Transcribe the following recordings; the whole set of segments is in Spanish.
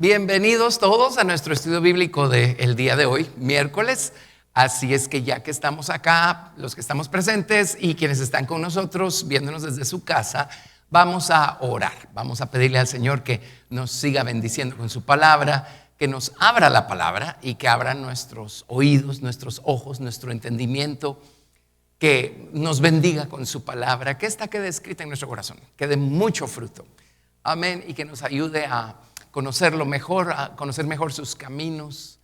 Bienvenidos todos a nuestro estudio bíblico del día de hoy, miércoles. Así es que ya que estamos acá, los que estamos presentes y quienes están con nosotros viéndonos desde su casa, vamos a orar. Vamos a pedirle al Señor que nos siga bendiciendo con su palabra, que nos abra la palabra y que abra nuestros oídos, nuestros ojos, nuestro entendimiento, que nos bendiga con su palabra, que esta quede escrita en nuestro corazón, que dé mucho fruto. Amén. Y que nos ayude a conocerlo mejor, a conocer mejor sus caminos,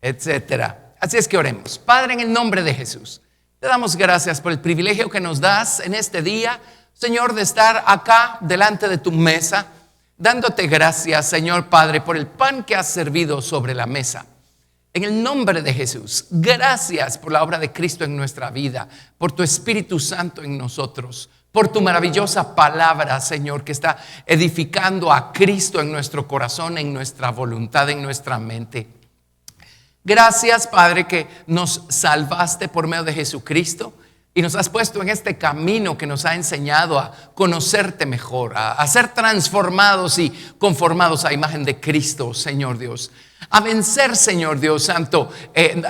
etcétera. Así es que oremos. Padre, en el nombre de Jesús, te damos gracias por el privilegio que nos das en este día, Señor, de estar acá delante de tu mesa, dándote gracias, Señor Padre, por el pan que has servido sobre la mesa. En el nombre de Jesús, gracias por la obra de Cristo en nuestra vida, por tu Espíritu Santo en nosotros, por tu maravillosa palabra, Señor, que está edificando a Cristo en nuestro corazón, en nuestra voluntad, en nuestra mente. Gracias, Padre, que nos salvaste por medio de Jesucristo y nos has puesto en este camino que nos ha enseñado a conocerte mejor, a ser transformados y conformados a imagen de Cristo, Señor Dios. A vencer, Señor Dios Santo,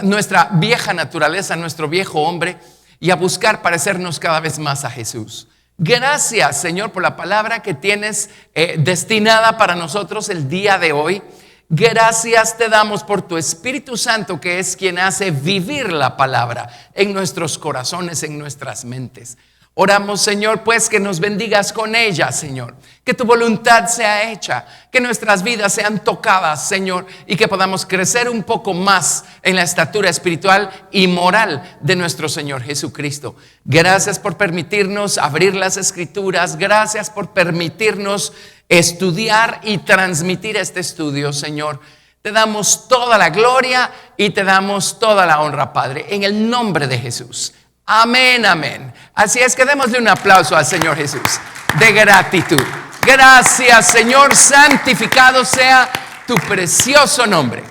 nuestra vieja naturaleza, nuestro viejo hombre, y a buscar parecernos cada vez más a Jesús. Gracias, Señor, por la palabra que tienes destinada para nosotros el día de hoy. Gracias te damos por tu Espíritu Santo, que es quien hace vivir la palabra en nuestros corazones, en nuestras mentes. Oramos, Señor, pues que nos bendigas con ella, Señor. Que tu voluntad sea hecha, que nuestras vidas sean tocadas, Señor, y que podamos crecer un poco más en la estatura espiritual y moral de nuestro Señor Jesucristo. Gracias por permitirnos abrir las Escrituras. Gracias por permitirnos estudiar y transmitir este estudio, Señor. Te damos toda la gloria y te damos toda la honra, Padre, en el nombre de Jesús. Amén, amén. Así es que démosle un aplauso al Señor Jesús de gratitud. Gracias, Señor, santificado sea tu precioso nombre.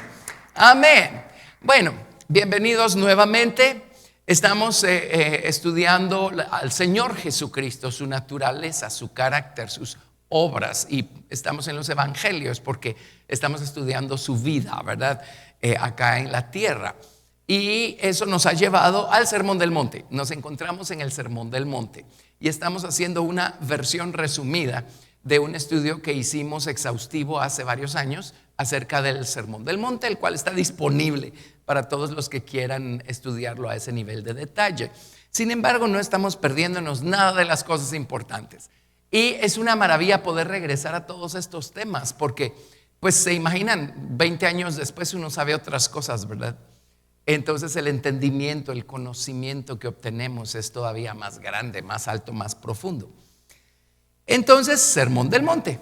Amén. Bueno, bienvenidos nuevamente. Estamos estudiando al Señor Jesucristo, su naturaleza, su carácter, sus obras, y estamos en los evangelios porque estamos estudiando su vida, ¿verdad? Acá en la tierra. Y eso nos ha llevado al Sermón del Monte. Nos encontramos en el Sermón del Monte y estamos haciendo una versión resumida de un estudio que hicimos exhaustivo hace varios años acerca del Sermón del Monte, el cual está disponible para todos los que quieran estudiarlo a ese nivel de detalle. Sin embargo, no estamos perdiéndonos nada de las cosas importantes. Y es una maravilla poder regresar a todos estos temas porque, pues, se imaginan, 20 años después uno sabe otras cosas, ¿verdad? Entonces el entendimiento, el conocimiento que obtenemos es todavía más grande, más alto, más profundo. Entonces, Sermón del Monte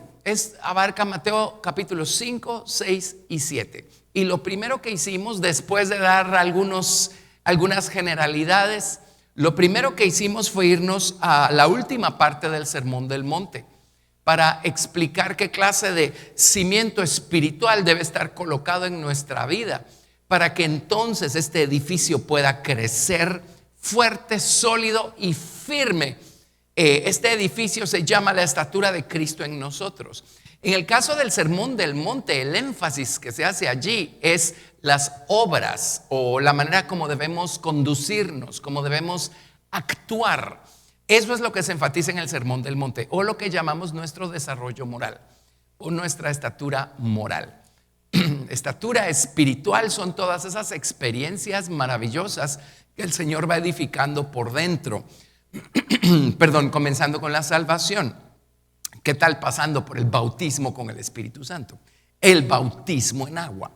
abarca Mateo capítulos 5, 6 y 7. Y lo primero que hicimos, después de dar algunas generalidades, lo primero que hicimos fue irnos a la última parte del Sermón del Monte para explicar qué clase de cimiento espiritual debe estar colocado en nuestra vida, para que entonces este edificio pueda crecer fuerte, sólido y firme. Este edificio se llama la estatura de Cristo en nosotros. En el caso del Sermón del Monte, el énfasis que se hace allí es las obras o la manera como debemos conducirnos, como debemos actuar. Eso es lo que se enfatiza en el Sermón del Monte, o lo que llamamos nuestro desarrollo moral o nuestra estatura moral. Estatura espiritual son todas esas experiencias maravillosas que el Señor va edificando por dentro. Comenzando con la salvación. ¿Qué tal pasando por el bautismo con el Espíritu Santo? El bautismo en agua.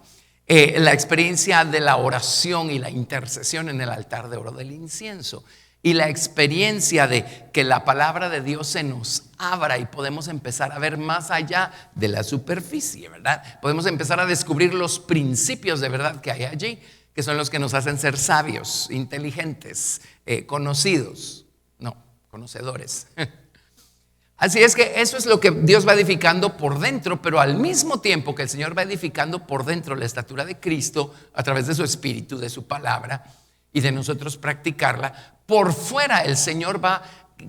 La experiencia de la oración y la intercesión en el altar de oro del incienso. Y la experiencia de que la palabra de Dios se nos abra y podemos empezar a ver más allá de la superficie, ¿verdad? Podemos empezar a descubrir los principios de verdad que hay allí, que son los que nos hacen ser sabios, inteligentes, conocedores. Así es que eso es lo que Dios va edificando por dentro, pero al mismo tiempo que el Señor va edificando por dentro la estatura de Cristo a través de su Espíritu, de su palabra y de nosotros practicarla, por fuera el Señor va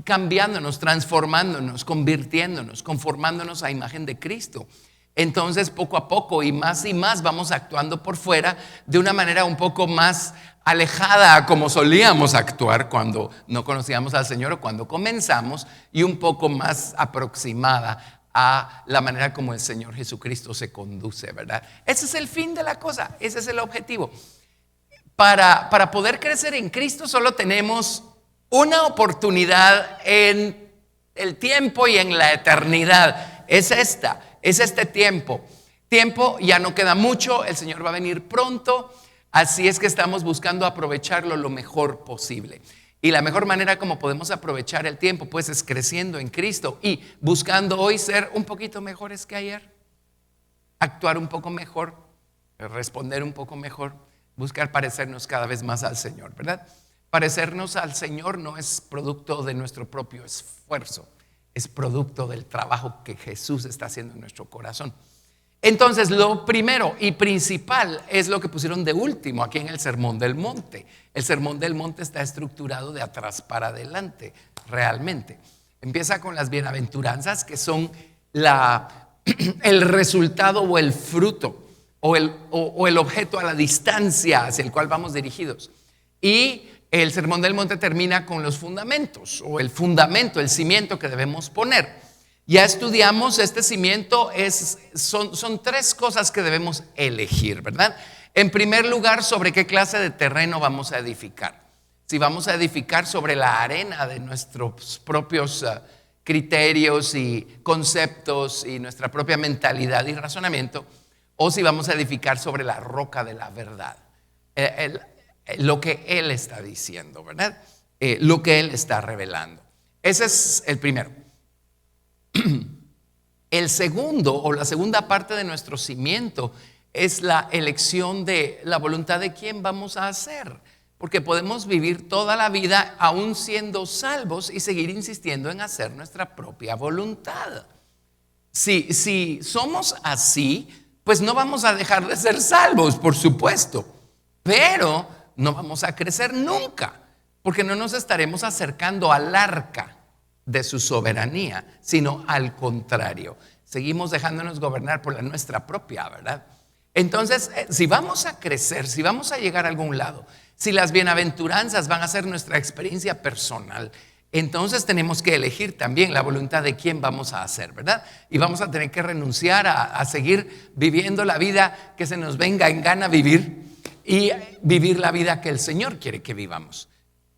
cambiándonos, transformándonos, convirtiéndonos, conformándonos a imagen de Cristo. Entonces, poco a poco y más vamos actuando por fuera de una manera un poco más alejada a como solíamos actuar cuando no conocíamos al Señor o cuando comenzamos, y un poco más aproximada a la manera como el Señor Jesucristo se conduce, ¿verdad? Ese es el fin de la cosa, ese es el objetivo. Para poder crecer en Cristo solo tenemos una oportunidad en el tiempo y en la eternidad. Es este tiempo. Tiempo ya no queda mucho, el Señor va a venir pronto, así es que estamos buscando aprovecharlo lo mejor posible. Y la mejor manera como podemos aprovechar el tiempo, pues, es creciendo en Cristo y buscando hoy ser un poquito mejores que ayer, actuar un poco mejor, responder un poco mejor, buscar parecernos cada vez más al Señor, ¿verdad? Parecernos al Señor no es producto de nuestro propio esfuerzo, es producto del trabajo que Jesús está haciendo en nuestro corazón. Entonces, lo primero y principal es lo que pusieron de último aquí en el Sermón del Monte. El Sermón del Monte está estructurado de atrás para adelante, realmente. Empieza con las bienaventuranzas, que son el resultado o el fruto o el objeto a la distancia hacia el cual vamos dirigidos. Y el Sermón del Monte termina con los fundamentos, o el fundamento, el cimiento que debemos poner. Ya estudiamos este cimiento, son tres cosas que debemos elegir, ¿verdad? En primer lugar, sobre qué clase de terreno vamos a edificar. Si vamos a edificar sobre la arena de nuestros propios criterios y conceptos y nuestra propia mentalidad y razonamiento, o si vamos a edificar sobre la roca de la verdad. Lo que Él está diciendo, ¿verdad? Lo que Él está revelando. Ese es el primero. El segundo, o la segunda parte de nuestro cimiento, es la elección de la voluntad de quién vamos a hacer. Porque podemos vivir toda la vida aún siendo salvos y seguir insistiendo en hacer nuestra propia voluntad. Si somos así, pues no vamos a dejar de ser salvos, por supuesto, pero no vamos a crecer nunca, porque no nos estaremos acercando al arca de su soberanía, sino al contrario, seguimos dejándonos gobernar por la nuestra propia, ¿verdad? Entonces, si vamos a crecer, si vamos a llegar a algún lado, si las bienaventuranzas van a ser nuestra experiencia personal, entonces tenemos que elegir también la voluntad de quién vamos a hacer, ¿verdad? Y vamos a tener que renunciar a seguir viviendo la vida que se nos venga en gana vivir y vivir la vida que el Señor quiere que vivamos.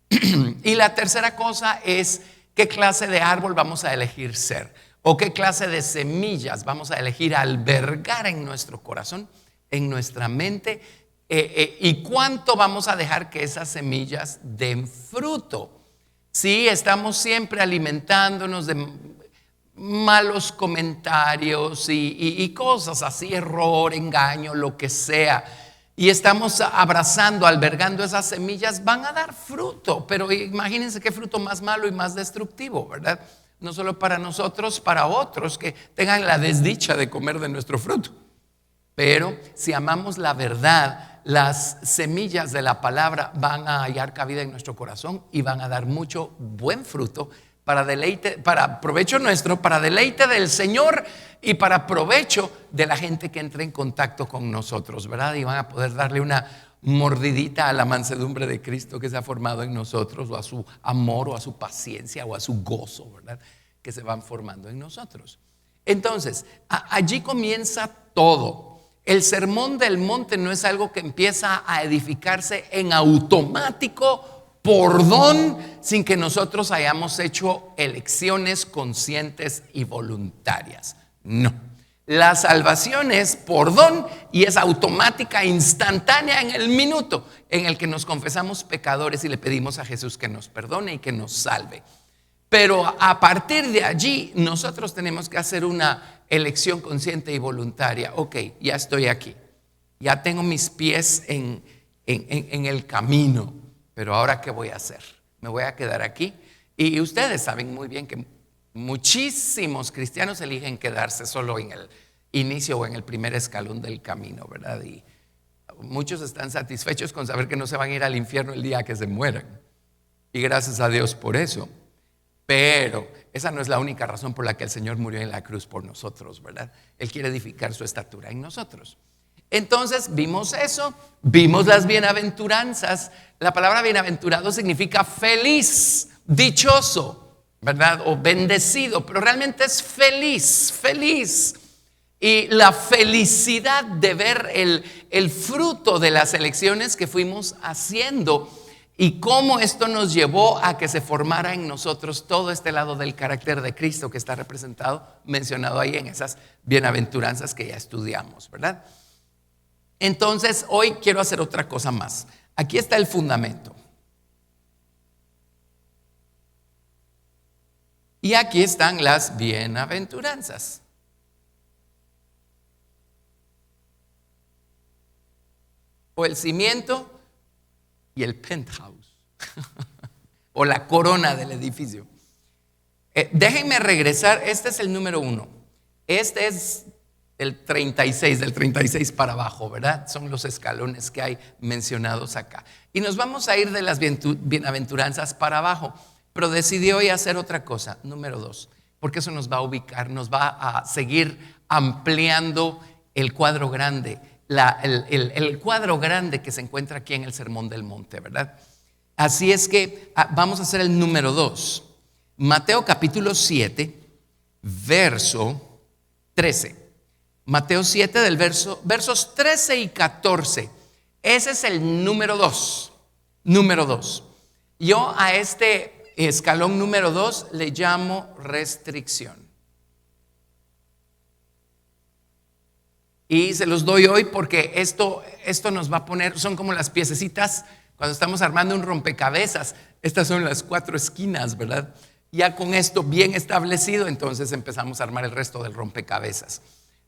Y la tercera cosa es qué clase de árbol vamos a elegir ser, o qué clase de semillas vamos a elegir albergar en nuestro corazón, en nuestra mente, y cuánto vamos a dejar que esas semillas den fruto. Si estamos siempre alimentándonos de malos comentarios y cosas así, error, engaño, lo que sea, y estamos abrazando, albergando esas semillas, van a dar fruto, pero imagínense qué fruto más malo y más destructivo, ¿verdad? No solo para nosotros, para otros que tengan la desdicha de comer de nuestro fruto. Pero si amamos la verdad, las semillas de la palabra van a hallar cabida en nuestro corazón y van a dar mucho buen fruto para deleite, para provecho nuestro, para deleite del Señor y para provecho de la gente que entre en contacto con nosotros, ¿verdad? Y van a poder darle una mordidita a la mansedumbre de Cristo que se ha formado en nosotros, o a su amor, o a su paciencia, o a su gozo, ¿verdad? Que se van formando en nosotros. Entonces, allí comienza todo. El Sermón del Monte no es algo que empieza a edificarse en automático por don, sin que nosotros hayamos hecho elecciones conscientes y voluntarias. No. La salvación es por don y es automática, instantánea en el minuto en el que nos confesamos pecadores y le pedimos a Jesús que nos perdone y que nos salve. Pero a partir de allí nosotros tenemos que hacer una elección consciente y voluntaria. Ok, ya estoy aquí, ya tengo mis pies en el camino, pero ahora ¿qué voy a hacer? ¿Me voy a quedar aquí? Y ustedes saben muy bien que muchísimos cristianos eligen quedarse solo en el inicio o en el primer escalón del camino, ¿verdad? Y muchos están satisfechos con saber que no se van a ir al infierno el día que se mueran. Y gracias a Dios por eso. Pero esa no es la única razón por la que el Señor murió en la cruz por nosotros, ¿verdad? Él quiere edificar su estatura en nosotros. Entonces vimos eso, vimos las bienaventuranzas. La palabra bienaventurado significa feliz, dichoso, ¿verdad? O bendecido, pero realmente es feliz, feliz. Y la felicidad de ver el fruto de las elecciones que fuimos haciendo y cómo esto nos llevó a que se formara en nosotros todo este lado del carácter de Cristo que está representado, mencionado ahí en esas bienaventuranzas que ya estudiamos, ¿verdad? Entonces hoy quiero hacer otra cosa más. Aquí está el fundamento. Y aquí están las bienaventuranzas. O el cimiento y el penthouse. O la corona del edificio. Déjenme regresar. Este es el número 1. Este es el 36, del 36 para abajo, ¿verdad? Son los escalones que hay mencionados acá. Y nos vamos a ir de las bienaventuranzas para abajo. Pero decidí hoy hacer otra cosa, número 2. Porque eso nos va a ubicar, nos va a seguir ampliando el cuadro grande. El cuadro grande que se encuentra aquí en el Sermón del Monte, ¿verdad? Así es que vamos a hacer el número 2. Mateo capítulo 7, verso 13. Mateo 7 del versos 13 y 14. Ese es el número 2. Número 2. Yo a este escalón número 2 le llamo restricción. Y se los doy hoy porque esto nos va a poner, son como las piececitas cuando estamos armando un rompecabezas. Estas son las 4 esquinas, ¿verdad? Ya con esto bien establecido, entonces empezamos a armar el resto del rompecabezas.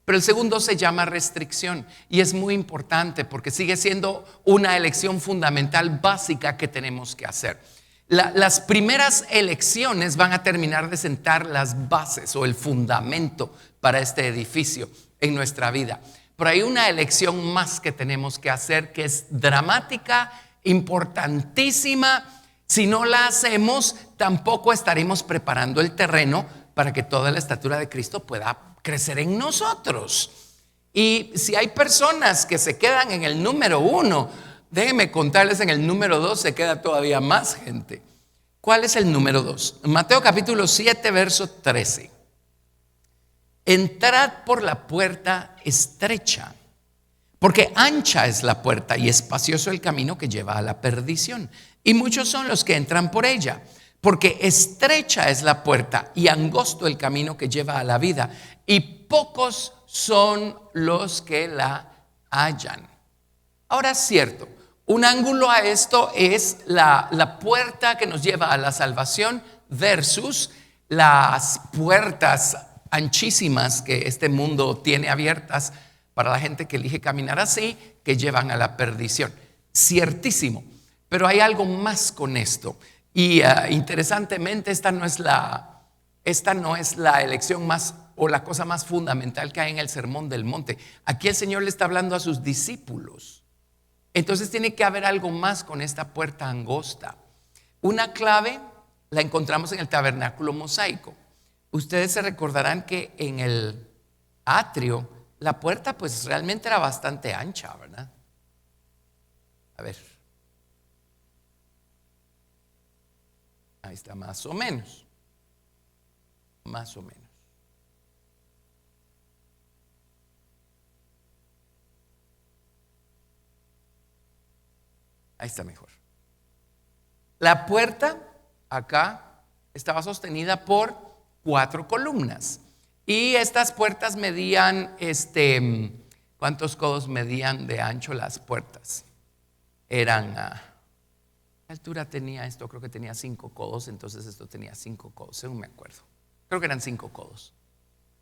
Pero el segundo se llama restricción y es muy importante porque sigue siendo una elección fundamental básica que tenemos que hacer. Las primeras elecciones van a terminar de sentar las bases o el fundamento para este edificio en nuestra vida. Pero hay una elección más que tenemos que hacer que es dramática, importantísima. Si no la hacemos, tampoco estaremos preparando el terreno para que toda la estatura de Cristo pueda crecer en nosotros. Y si hay personas que se quedan en el número 1, déjenme contarles, en el número 2 se queda todavía más gente. ¿Cuál es el número 2? Mateo capítulo 7, verso 13. Entrad por la puerta estrecha, porque ancha es la puerta y espacioso el camino que lleva a la perdición. Y muchos son los que entran por ella, porque estrecha es la puerta y angosto el camino que lleva a la vida. Y pocos son los que la hallan. Ahora es cierto, un ángulo a esto es la puerta que nos lleva a la salvación versus las puertas anchísimas que este mundo tiene abiertas para la gente que elige caminar así, que llevan a la perdición. Ciertísimo, pero hay algo más con esto. Y interesantemente, esta no es la elección más o la cosa más fundamental que hay en el Sermón del Monte. Aquí el Señor le está hablando a sus discípulos. Entonces tiene que haber algo más con esta puerta angosta. Una clave la encontramos en el tabernáculo mosaico. Ustedes se recordarán que en el atrio la puerta pues realmente era bastante ancha, ¿verdad? A ver. Ahí está, más o menos. Más o menos. Ahí está mejor. La puerta acá estaba sostenida por 4 columnas. Y estas puertas medían, ¿cuántos codos medían de ancho las puertas? Eran, ¿qué altura tenía esto? Creo que tenía 5 codos, entonces esto tenía 5 codos, según me acuerdo. Creo que eran 5 codos.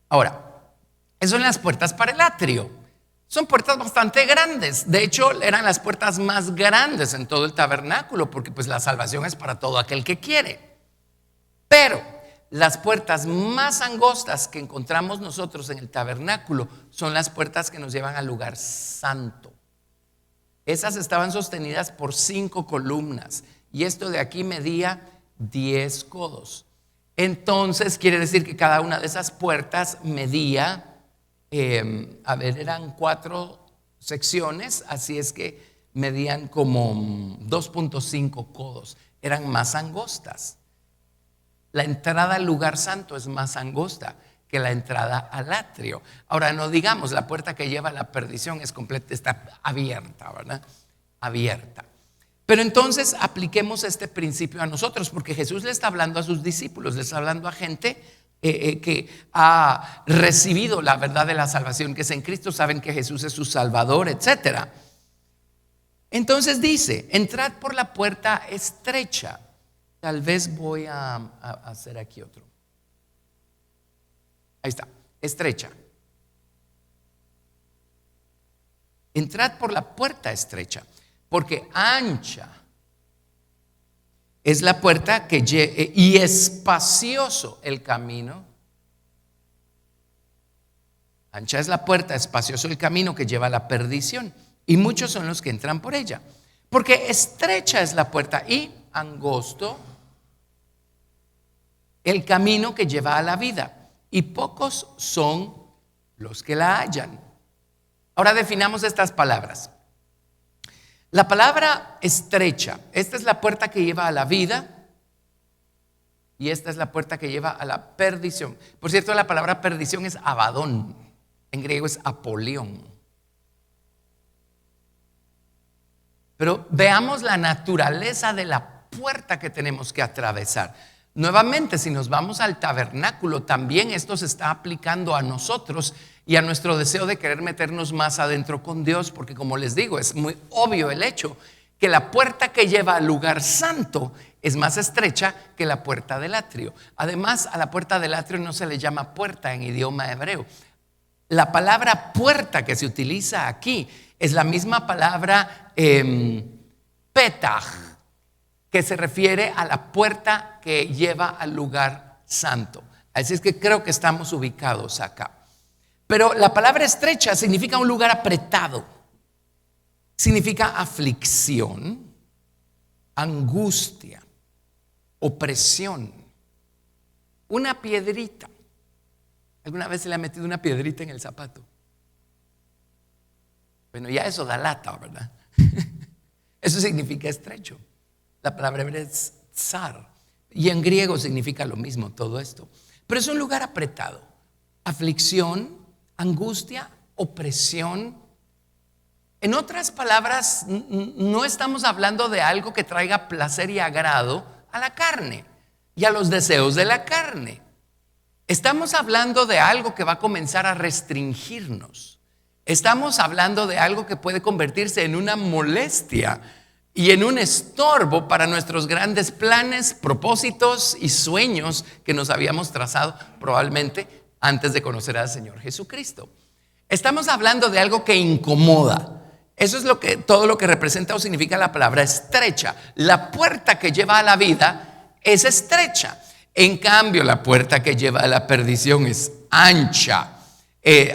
Ahora, esas son las puertas para el atrio. Son puertas bastante grandes. De hecho, eran las puertas más grandes en todo el tabernáculo, porque pues la salvación es para todo aquel que quiere. Pero las puertas más angostas que encontramos nosotros en el tabernáculo son las puertas que nos llevan al lugar santo. Esas estaban sostenidas por 5 columnas y esto de aquí medía 10 codos. Entonces quiere decir que cada una de esas puertas medía, eran 4 secciones, así es que medían como 2.5 codos, eran más angostas. La entrada al lugar santo es más angosta que la entrada al atrio. Ahora, no digamos, la puerta que lleva a la perdición es completa, está abierta, ¿verdad? Abierta. Pero entonces apliquemos este principio a nosotros, porque Jesús le está hablando a sus discípulos, le está hablando a gente que ha recibido la verdad de la salvación que es en Cristo, saben que Jesús es su Salvador, etcétera. Entonces dice, entrad por la puerta estrecha. Tal vez voy a hacer aquí otro. Ahí está, estrecha. Entrad por la puerta estrecha, porque ancha es la puerta y espacioso el camino. Ancha es la puerta, espacioso el camino que lleva a la perdición, y muchos son los que entran por ella. Porque estrecha es la puerta y angosto el camino que lleva a la vida, y pocos son los que la hallan. Ahora definamos estas palabras. La palabra estrecha, esta es la puerta que lleva a la vida y esta es la puerta que lleva a la perdición. Por cierto, la palabra perdición es abadón, en griego es apolión. Pero veamos la naturaleza de la puerta que tenemos que atravesar. Nuevamente, si nos vamos al tabernáculo, también esto se está aplicando a nosotros y a nuestro deseo de querer meternos más adentro con Dios, porque como les digo, es muy obvio el hecho que la puerta que lleva al lugar santo es más estrecha que la puerta del atrio. Además, a la puerta del atrio no se le llama puerta en idioma hebreo. La palabra puerta que se utiliza aquí es la misma palabra petach, que se refiere a la puerta que lleva al lugar santo. Así es que creo que estamos ubicados acá. Pero la palabra estrecha significa un lugar apretado, significa aflicción, angustia, opresión, una piedrita. ¿Alguna vez se le ha metido una piedrita en el zapato? Bueno, ya eso da lata, ¿verdad? Eso significa estrecho. La palabra hebrea es tsar, y en griego significa lo mismo todo esto. Pero es un lugar apretado, aflicción, angustia, opresión. En otras palabras, no estamos hablando de algo que traiga placer y agrado a la carne y a los deseos de la carne. Estamos hablando de algo que va a comenzar a restringirnos. Estamos hablando de algo que puede convertirse en una molestia y en un estorbo para nuestros grandes planes, propósitos y sueños que nos habíamos trazado probablemente antes de conocer al Señor Jesucristo. Estamos hablando de algo que incomoda. Eso es todo lo que representa o significa la palabra estrecha. La puerta que lleva a la vida es estrecha. En cambio, la puerta que lleva a la perdición es ancha.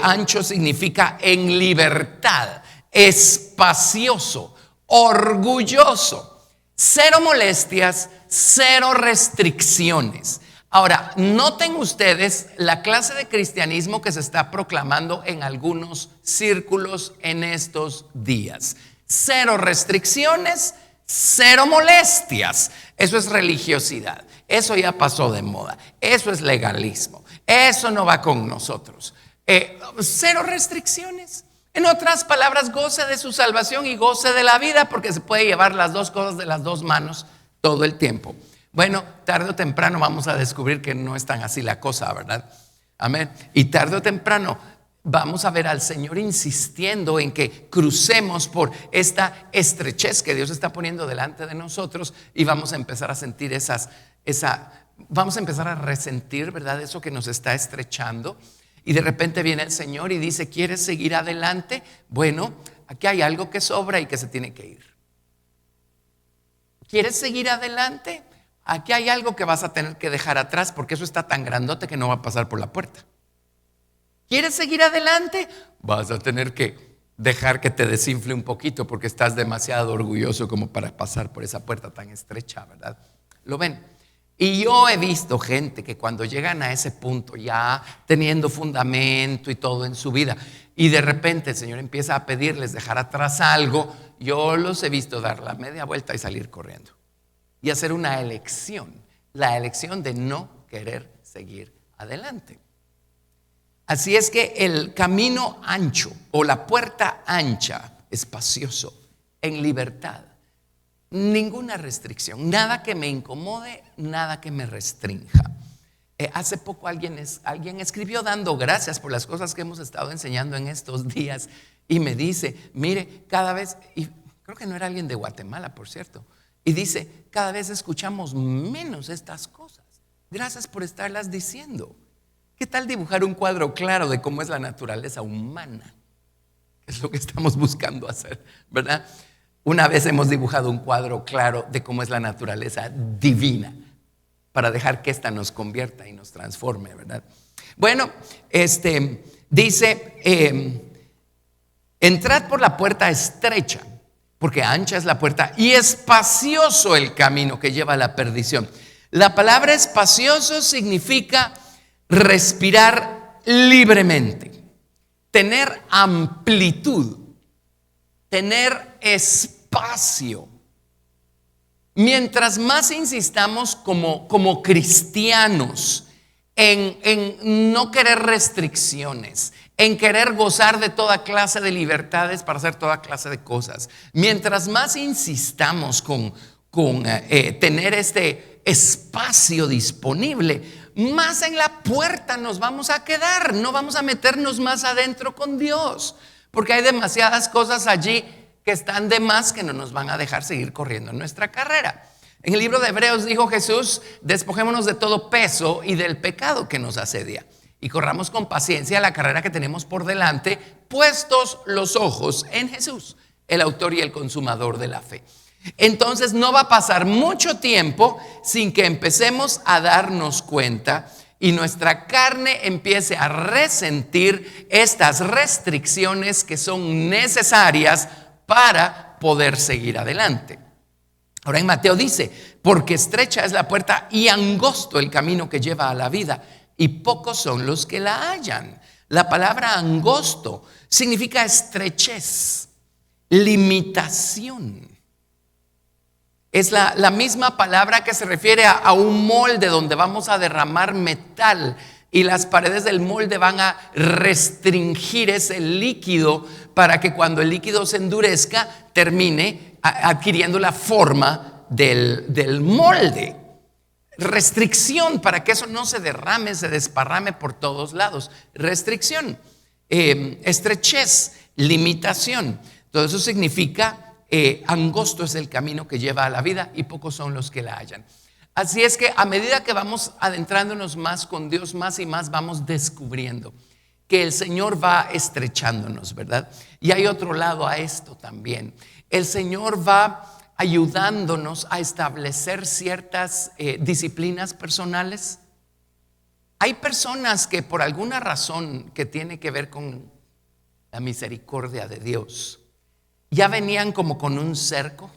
Ancho significa en libertad, espacioso, orgulloso, cero molestias, cero restricciones. Ahora, noten ustedes la clase de cristianismo que se está proclamando en algunos círculos en estos días. Cero restricciones, cero molestias. Eso es religiosidad. Eso ya pasó de moda. Eso es legalismo. Eso no va con nosotros. Cero restricciones. En otras palabras, goce de su salvación y goce de la vida, porque se puede llevar las dos cosas de las dos manos todo el tiempo. Bueno, tarde o temprano vamos a descubrir que no es tan así la cosa, ¿verdad? Amén. Y tarde o temprano vamos a ver al Señor insistiendo en que crucemos por esta estrechez que Dios está poniendo delante de nosotros, y vamos a empezar a sentir vamos a empezar a resentir, ¿verdad? Eso que nos está estrechando. Y de repente viene el Señor y dice: ¿quieres seguir adelante? Bueno, aquí hay algo que sobra y que se tiene que ir. ¿Quieres seguir adelante? Aquí hay algo que vas a tener que dejar atrás, porque eso está tan grandote que no va a pasar por la puerta. ¿Quieres seguir adelante? Vas a tener que dejar que te desinfle un poquito, porque estás demasiado orgulloso como para pasar por esa puerta tan estrecha, ¿verdad? ¿Lo ven? Y yo he visto gente que cuando llegan a ese punto, ya teniendo fundamento y todo en su vida, y de repente el Señor empieza a pedirles dejar atrás algo, yo los he visto dar la media vuelta y salir corriendo. Y hacer una elección, la elección de no querer seguir adelante. Así es que el camino ancho o la puerta ancha, espacioso, en libertad. Ninguna restricción, nada que me incomode, nada que me restrinja. Hace poco alguien escribió dando gracias por las cosas que hemos estado enseñando en estos días y me dice, mire, cada vez, y creo que no era alguien de Guatemala, por cierto, y dice, cada vez escuchamos menos estas cosas. Gracias por estarlas diciendo. ¿Qué tal dibujar un cuadro claro de cómo es la naturaleza humana? Que es lo que estamos buscando hacer, ¿verdad? Una vez hemos dibujado un cuadro claro de cómo es la naturaleza divina para dejar que ésta nos convierta y nos transforme, ¿verdad? Bueno, dice, entrad por la puerta estrecha, porque ancha es la puerta y espacioso el camino que lleva a la perdición. La palabra espacioso significa respirar libremente, tener amplitud, tener espacio. Mientras más insistamos como cristianos en no querer restricciones, en querer gozar de toda clase de libertades para hacer toda clase de cosas, mientras más insistamos con tener este espacio disponible, más en la puerta nos vamos a quedar, no vamos a meternos más adentro con Dios, porque hay demasiadas cosas allí que están de más que no nos van a dejar seguir corriendo en nuestra carrera. En el libro de Hebreos dijo Jesús, despojémonos de todo peso y del pecado que nos asedia y corramos con paciencia la carrera que tenemos por delante, puestos los ojos en Jesús, el autor y el consumador de la fe. Entonces no va a pasar mucho tiempo sin que empecemos a darnos cuenta y nuestra carne empiece a resentir estas restricciones que son necesarias para poder seguir adelante. Ahora en Mateo dice, porque estrecha es la puerta y angosto el camino que lleva a la vida, y pocos son los que la hallan. La palabra angosto significa estrechez, limitación. Es la misma palabra que se refiere a un molde donde vamos a derramar metal y las paredes del molde van a restringir ese líquido para que cuando el líquido se endurezca termine adquiriendo la forma del molde. Restricción para que eso no se derrame, se desparrame por todos lados. Restricción, estrechez, limitación. Todo eso significa angosto es el camino que lleva a la vida y pocos son los que la hallan. Así es que a medida que vamos adentrándonos más con Dios, más y más vamos descubriendo que el Señor va estrechándonos, ¿verdad? Y hay otro lado a esto también. El Señor va ayudándonos a establecer ciertas disciplinas personales. Hay personas que por alguna razón que tiene que ver con la misericordia de Dios, ya venían como con un cerco.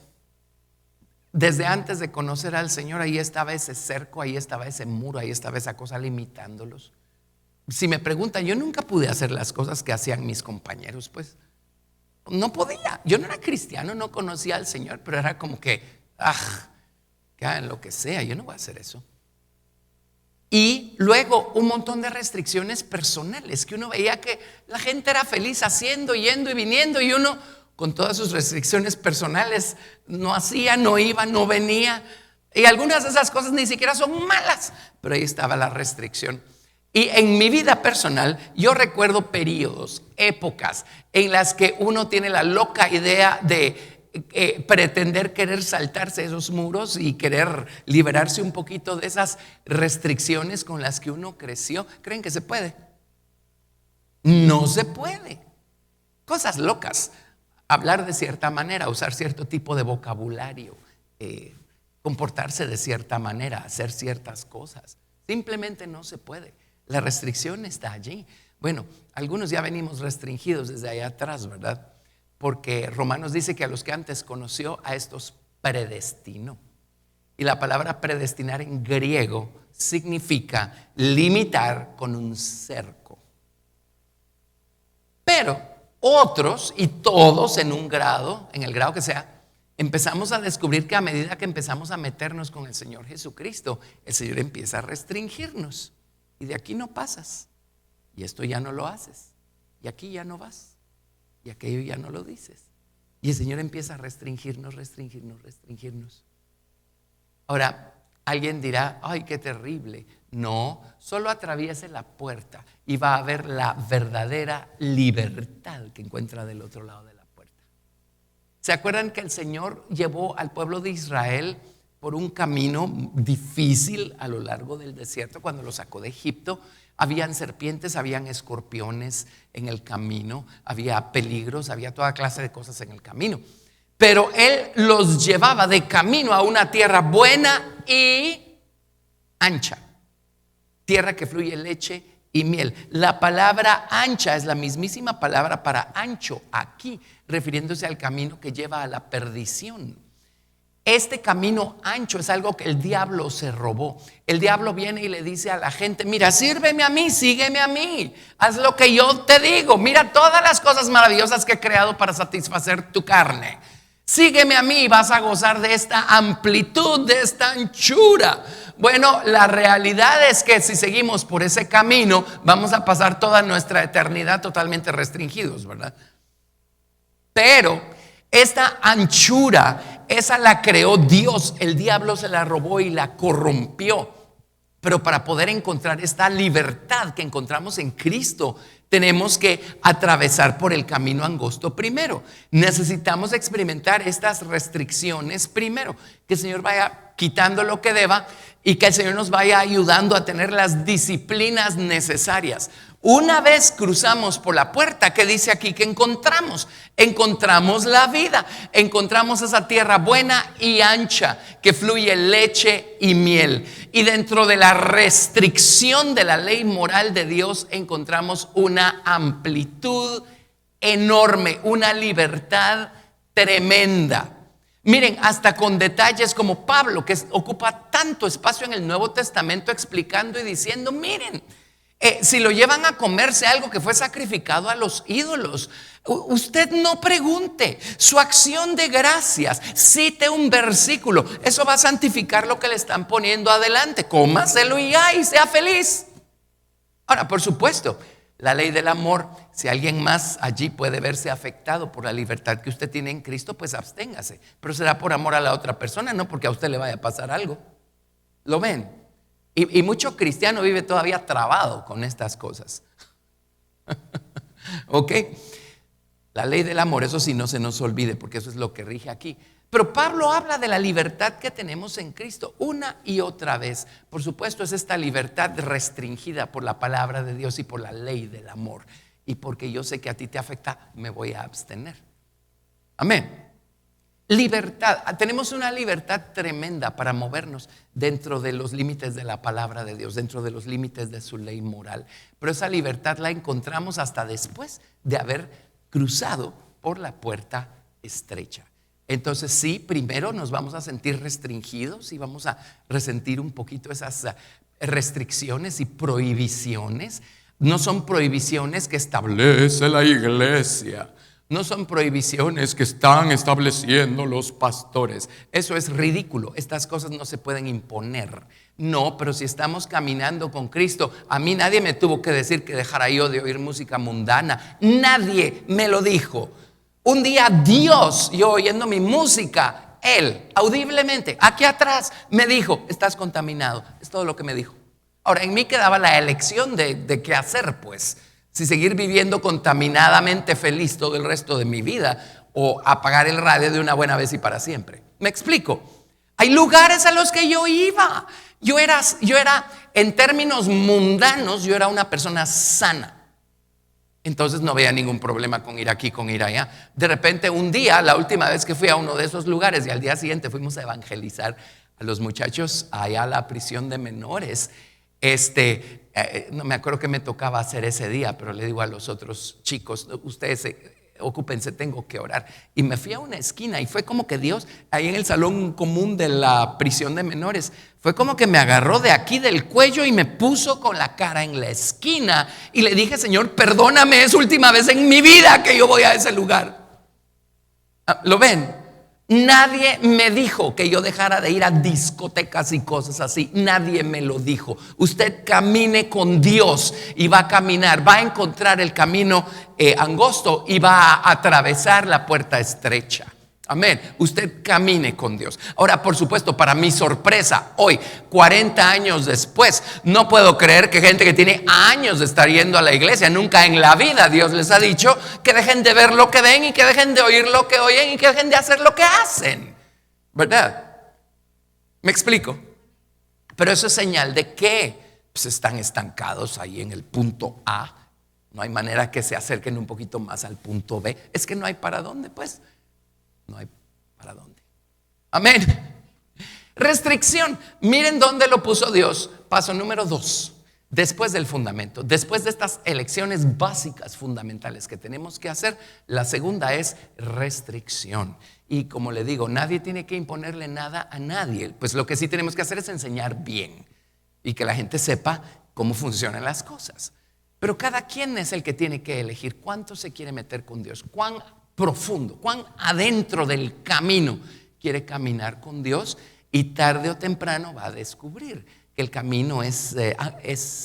Desde antes de conocer al Señor, ahí estaba ese cerco, ahí estaba ese muro, ahí estaba esa cosa limitándolos. Si me preguntan, yo nunca pude hacer las cosas que hacían mis compañeros, pues no podía. Yo no era cristiano, no conocía al Señor, pero era como que hagan lo que sea, yo no voy a hacer eso. Y luego un montón de restricciones personales que uno veía que la gente era feliz haciendo, yendo y viniendo, y uno con todas sus restricciones personales no hacía, no iba, no venía. Y algunas de esas cosas ni siquiera son malas, pero ahí estaba la restricción. Y en mi vida personal yo recuerdo periodos, épocas en las que uno tiene la loca idea de pretender querer saltarse esos muros y querer liberarse un poquito de esas restricciones con las que uno creció. ¿Creen que se puede? No se puede. Cosas locas. Hablar de cierta manera, usar cierto tipo de vocabulario, comportarse de cierta manera, hacer ciertas cosas. Simplemente no se puede. La restricción está allí. Bueno, algunos ya venimos restringidos desde allá atrás, ¿verdad? Porque Romanos dice que a los que antes conoció, a estos predestinó. Y la palabra predestinar en griego significa limitar con un cerco. Pero otros, y todos en un grado, en el grado que sea, empezamos a descubrir que a medida que empezamos a meternos con el Señor Jesucristo, el Señor empieza a restringirnos. Y de aquí no pasas. Y esto ya no lo haces. Y aquí ya no vas. Y aquello ya no lo dices. Y el Señor empieza a restringirnos. Ahora, alguien dirá, ay, qué terrible. No, solo atraviese la puerta y va a ver la verdadera libertad que encuentra del otro lado de la puerta. ¿Se acuerdan que el Señor llevó al pueblo de Israel por un camino difícil a lo largo del desierto cuando lo sacó de Egipto? Habían serpientes, habían escorpiones en el camino, había peligros, había toda clase de cosas en el camino. Pero Él los llevaba de camino a una tierra buena y ancha. Tierra que fluye leche y miel. La palabra ancha es la mismísima palabra para ancho aquí, refiriéndose al camino que lleva a la perdición. Este camino ancho es algo que el diablo se robó. El diablo viene y le dice a la gente, mira, sírveme a mí, sígueme a mí, haz lo que yo te digo, mira todas las cosas maravillosas que he creado para satisfacer tu carne. Sígueme a mí y vas a gozar de esta amplitud, de esta anchura. Bueno, la realidad es que si seguimos por ese camino, vamos a pasar toda nuestra eternidad totalmente restringidos, ¿verdad? Pero esta anchura, esa la creó Dios. El diablo se la robó y la corrompió. Pero para poder encontrar esta libertad que encontramos en Cristo, tenemos que atravesar por el camino angosto primero. Necesitamos experimentar estas restricciones primero. Que el Señor vaya quitando lo que deba y que el Señor nos vaya ayudando a tener las disciplinas necesarias. Una vez cruzamos por la puerta, ¿qué dice aquí que encontramos? Encontramos la vida, encontramos esa tierra buena y ancha que fluye leche y miel. Y dentro de la restricción de la ley moral de Dios encontramos una amplitud enorme, una libertad tremenda. Miren, hasta con detalles como Pablo, que ocupa tanto espacio en el Nuevo Testamento explicando y diciendo, miren, si lo llevan a comerse algo que fue sacrificado a los ídolos, usted no pregunte. Su acción de gracias, cite un versículo, eso va a santificar lo que le están poniendo adelante. Cómaselo y ya, y sea feliz. Ahora, por supuesto, la ley del amor, si alguien más allí puede verse afectado por la libertad que usted tiene en Cristo, pues absténgase. Pero será por amor a la otra persona, no porque a usted le vaya a pasar algo. ¿Lo ven? Y mucho cristiano vive todavía trabado con estas cosas. ¿Ok? La ley del amor, eso sí, no se nos olvide, porque eso es lo que rige aquí. Pero Pablo habla de la libertad que tenemos en Cristo una y otra vez. Por supuesto, es esta libertad restringida por la palabra de Dios y por la ley del amor. Y porque yo sé que a ti te afecta, me voy a abstener. Amén. Libertad, tenemos una libertad tremenda para movernos dentro de los límites de la palabra de Dios, dentro de los límites de su ley moral. Pero esa libertad la encontramos hasta después de haber cruzado por la puerta estrecha. Entonces sí, primero nos vamos a sentir restringidos y vamos a resentir un poquito esas restricciones y prohibiciones. No son prohibiciones que establece la iglesia. No son prohibiciones que están estableciendo los pastores. Eso es ridículo. Estas cosas no se pueden imponer. No, pero si estamos caminando con Cristo, a mí nadie me tuvo que decir que dejara yo de oír música mundana. Nadie me lo dijo. Un día Dios, yo oyendo mi música, Él, audiblemente, aquí atrás, me dijo, estás contaminado. Es todo lo que me dijo. Ahora, en mí quedaba la elección de qué hacer, pues. Si seguir viviendo contaminadamente feliz todo el resto de mi vida o apagar el radio de una buena vez y para siempre. ¿Me explico? Hay lugares a los que yo iba. Yo era en términos mundanos, yo era una persona sana. Entonces no veía ningún problema con ir aquí, con ir allá. De repente un día, la última vez que fui a uno de esos lugares y al día siguiente fuimos a evangelizar a los muchachos allá a la prisión de menores. No me acuerdo qué me tocaba hacer ese día, pero le digo a los otros chicos, ustedes ocúpense, tengo que orar. Y me fui a una esquina y fue como que Dios, ahí en el salón común de la prisión de menores, fue como que me agarró de aquí del cuello y me puso con la cara en la esquina. Y le dije, Señor, perdóname, es última vez en mi vida que yo voy a ese lugar. ¿Lo ven? Nadie me dijo que yo dejara de ir a discotecas y cosas así. Nadie me lo dijo. Usted camine con Dios y va a caminar, va a encontrar el camino angosto y va a atravesar la puerta estrecha. Amén. Usted camine con Dios. Ahora, por supuesto, para mi sorpresa, hoy, 40 años después, no puedo creer que gente que tiene años de estar yendo a la iglesia, nunca en la vida Dios les ha dicho que dejen de ver lo que ven y que dejen de oír lo que oyen y que dejen de hacer lo que hacen. ¿Verdad? ¿Me explico? Pero eso es señal de que pues, están estancados ahí en el punto A. No hay manera que se acerquen un poquito más al punto B. Es que no hay para dónde, pues. No hay para dónde. Amén. Restricción. Miren dónde lo puso Dios. Paso número 2. Después del fundamento, después de estas elecciones básicas fundamentales que tenemos que hacer, la segunda es restricción. Y como le digo, nadie tiene que imponerle nada a nadie. Pues lo que sí tenemos que hacer es enseñar bien y que la gente sepa cómo funcionan las cosas. Pero cada quien es el que tiene que elegir cuánto se quiere meter con Dios, cuán profundo, cuán adentro del camino quiere caminar con Dios, y tarde o temprano va a descubrir que el camino es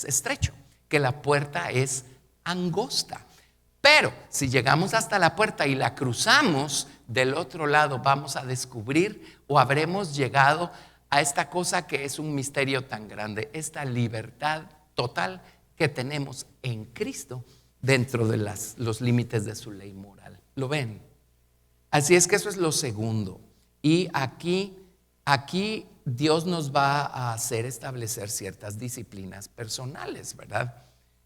estrecho, que la puerta es angosta. Pero si llegamos hasta la puerta y la cruzamos, del otro lado vamos a descubrir o habremos llegado a esta cosa que es un misterio tan grande, esta libertad total que tenemos en Cristo dentro de los límites de su ley moral. ¿Lo ven? Así es que eso es lo segundo. Y aquí Dios nos va a hacer establecer ciertas disciplinas personales, ¿verdad?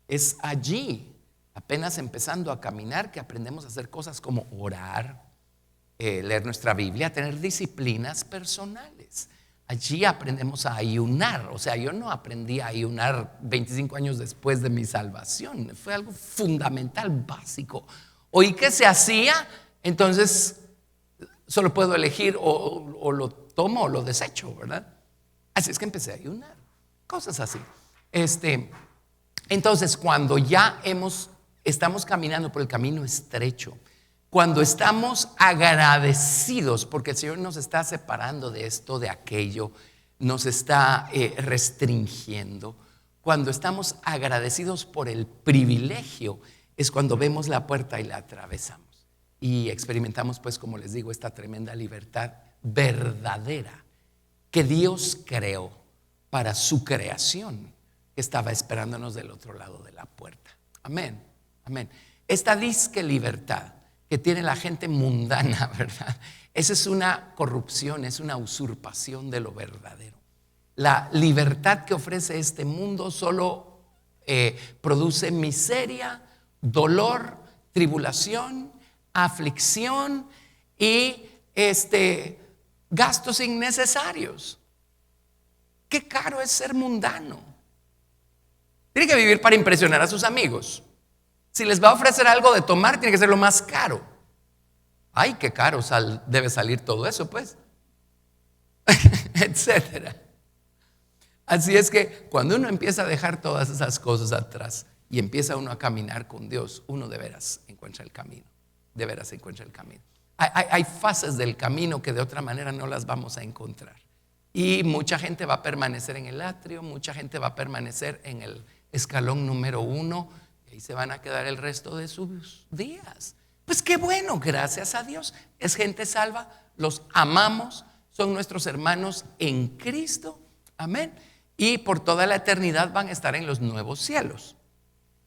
Es allí, apenas empezando a caminar, que aprendemos a hacer cosas como orar, leer nuestra Biblia, tener disciplinas personales. Allí aprendemos a ayunar. O sea, yo no aprendí a ayunar 25 años después de mi salvación. Fue algo fundamental, básico. Oí que se hacía, entonces solo puedo elegir o lo tomo o lo desecho, ¿verdad? Así es que empecé a ayunar. Cosas así. Entonces, cuando ya estamos caminando por el camino estrecho, cuando estamos agradecidos porque el Señor nos está separando de esto, de aquello, nos está restringiendo, cuando estamos agradecidos por el privilegio, es cuando vemos la puerta y la atravesamos y experimentamos, pues, como les digo, esta tremenda libertad verdadera que Dios creó para su creación, que estaba esperándonos del otro lado de la puerta. Amén, amén. Esta disque libertad que tiene la gente mundana, ¿verdad? Esa es una corrupción, es una usurpación de lo verdadero. La libertad que ofrece este mundo solo produce miseria, dolor, tribulación, aflicción y gastos innecesarios. Qué caro es ser mundano. Tiene que vivir para impresionar a sus amigos. Si les va a ofrecer algo de tomar, tiene que ser lo más caro. Ay, qué caro debe salir todo eso, pues. Etcétera. Así es que cuando uno empieza a dejar todas esas cosas atrás y empieza uno a caminar con Dios, uno de veras encuentra el camino. De veras encuentra el camino. Hay fases del camino que de otra manera no las vamos a encontrar. Y mucha gente va a permanecer en el atrio, mucha gente va a permanecer en el escalón número 1. Y se van a quedar el resto de sus días. Pues qué bueno, gracias a Dios. Es gente salva, los amamos, son nuestros hermanos en Cristo. Amén. Y por toda la eternidad van a estar en los nuevos cielos.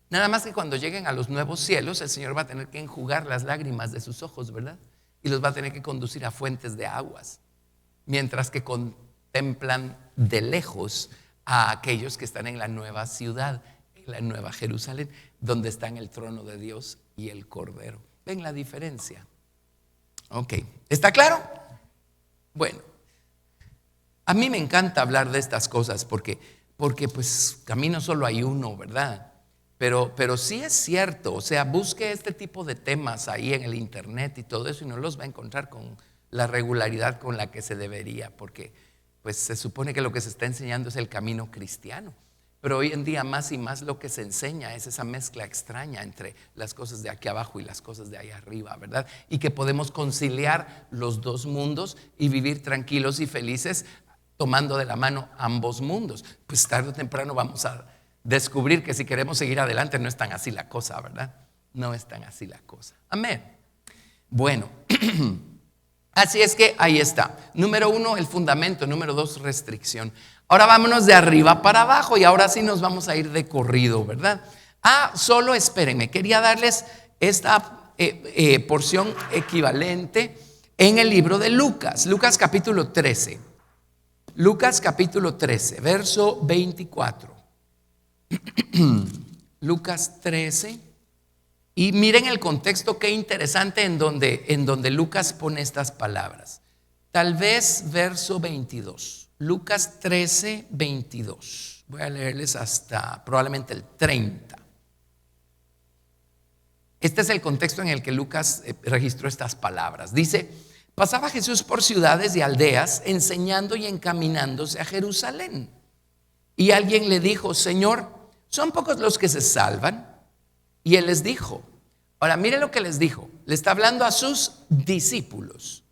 Nada más que cuando lleguen a los nuevos cielos, el Señor va a tener que enjugar las lágrimas de sus ojos, ¿verdad? Y los va a tener que conducir a fuentes de aguas. Mientras que contemplan de lejos a aquellos que están en la nueva ciudad, la nueva Jerusalén, donde están el trono de Dios y el Cordero. ¿Ven la diferencia? Ok, ¿está claro? Bueno, a mí me encanta hablar de estas cosas porque pues camino solo hay uno, ¿verdad? Pero sí es cierto, o sea, busque este tipo de temas ahí en el internet y todo eso y no los va a encontrar con la regularidad con la que se debería, porque pues se supone que lo que se está enseñando es el camino cristiano. Pero hoy en día más y más lo que se enseña es esa mezcla extraña entre las cosas de aquí abajo y las cosas de ahí arriba, ¿verdad? Y que podemos conciliar los dos mundos y vivir tranquilos y felices tomando de la mano ambos mundos. Pues tarde o temprano vamos a descubrir que si queremos seguir adelante no es tan así la cosa, ¿verdad? No es tan así la cosa. Amén. Bueno, así es que ahí está. Número 1, el fundamento. Número 2, restricción. Ahora vámonos de arriba para abajo y ahora sí nos vamos a ir de corrido, ¿verdad? Solo espérenme, quería darles esta porción equivalente en el libro de Lucas. Lucas capítulo 13. Lucas capítulo 13, verso 24. Lucas 13. Y miren el contexto, qué interesante en donde Lucas pone estas palabras. Tal vez verso 22. Lucas 13, 22. Voy a leerles hasta probablemente el 30. Este es el contexto en el que Lucas registró estas palabras. Dice: pasaba Jesús por ciudades y aldeas, enseñando y encaminándose a Jerusalén. Y alguien le dijo: Señor, ¿son pocos los que se salvan? Y él les dijo, ahora mire lo que les dijo, le está hablando a sus discípulos: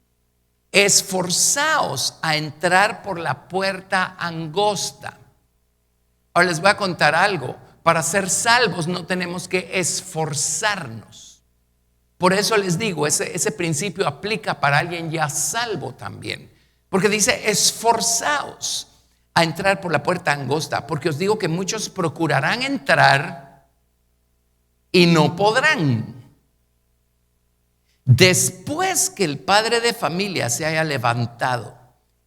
esforzaos a entrar por la puerta angosta. Ahora les voy a contar algo, para ser salvos no tenemos que esforzarnos. Por eso les digo, ese principio aplica para alguien ya salvo también, porque dice esforzaos a entrar por la puerta angosta, porque os digo que muchos procurarán entrar y no podrán. Después que el padre de familia se haya levantado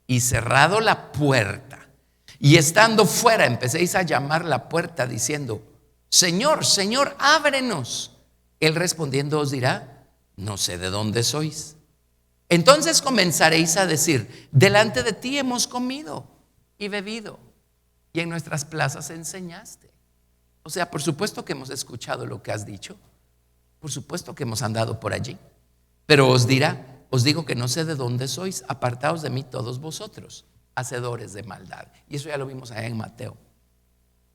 y cerrado la puerta, y estando fuera empecéis a llamar a la puerta diciendo: Señor, Señor, ábrenos. Él respondiendo os dirá: no sé de dónde sois. Entonces comenzaréis a decir: delante de ti hemos comido y bebido, y en nuestras plazas enseñaste. O sea, por supuesto que hemos escuchado lo que has dicho, por supuesto que hemos andado por allí. Pero os dirá: os digo que no sé de dónde sois, apartaos de mí todos vosotros, hacedores de maldad. Y eso ya lo vimos allá en Mateo.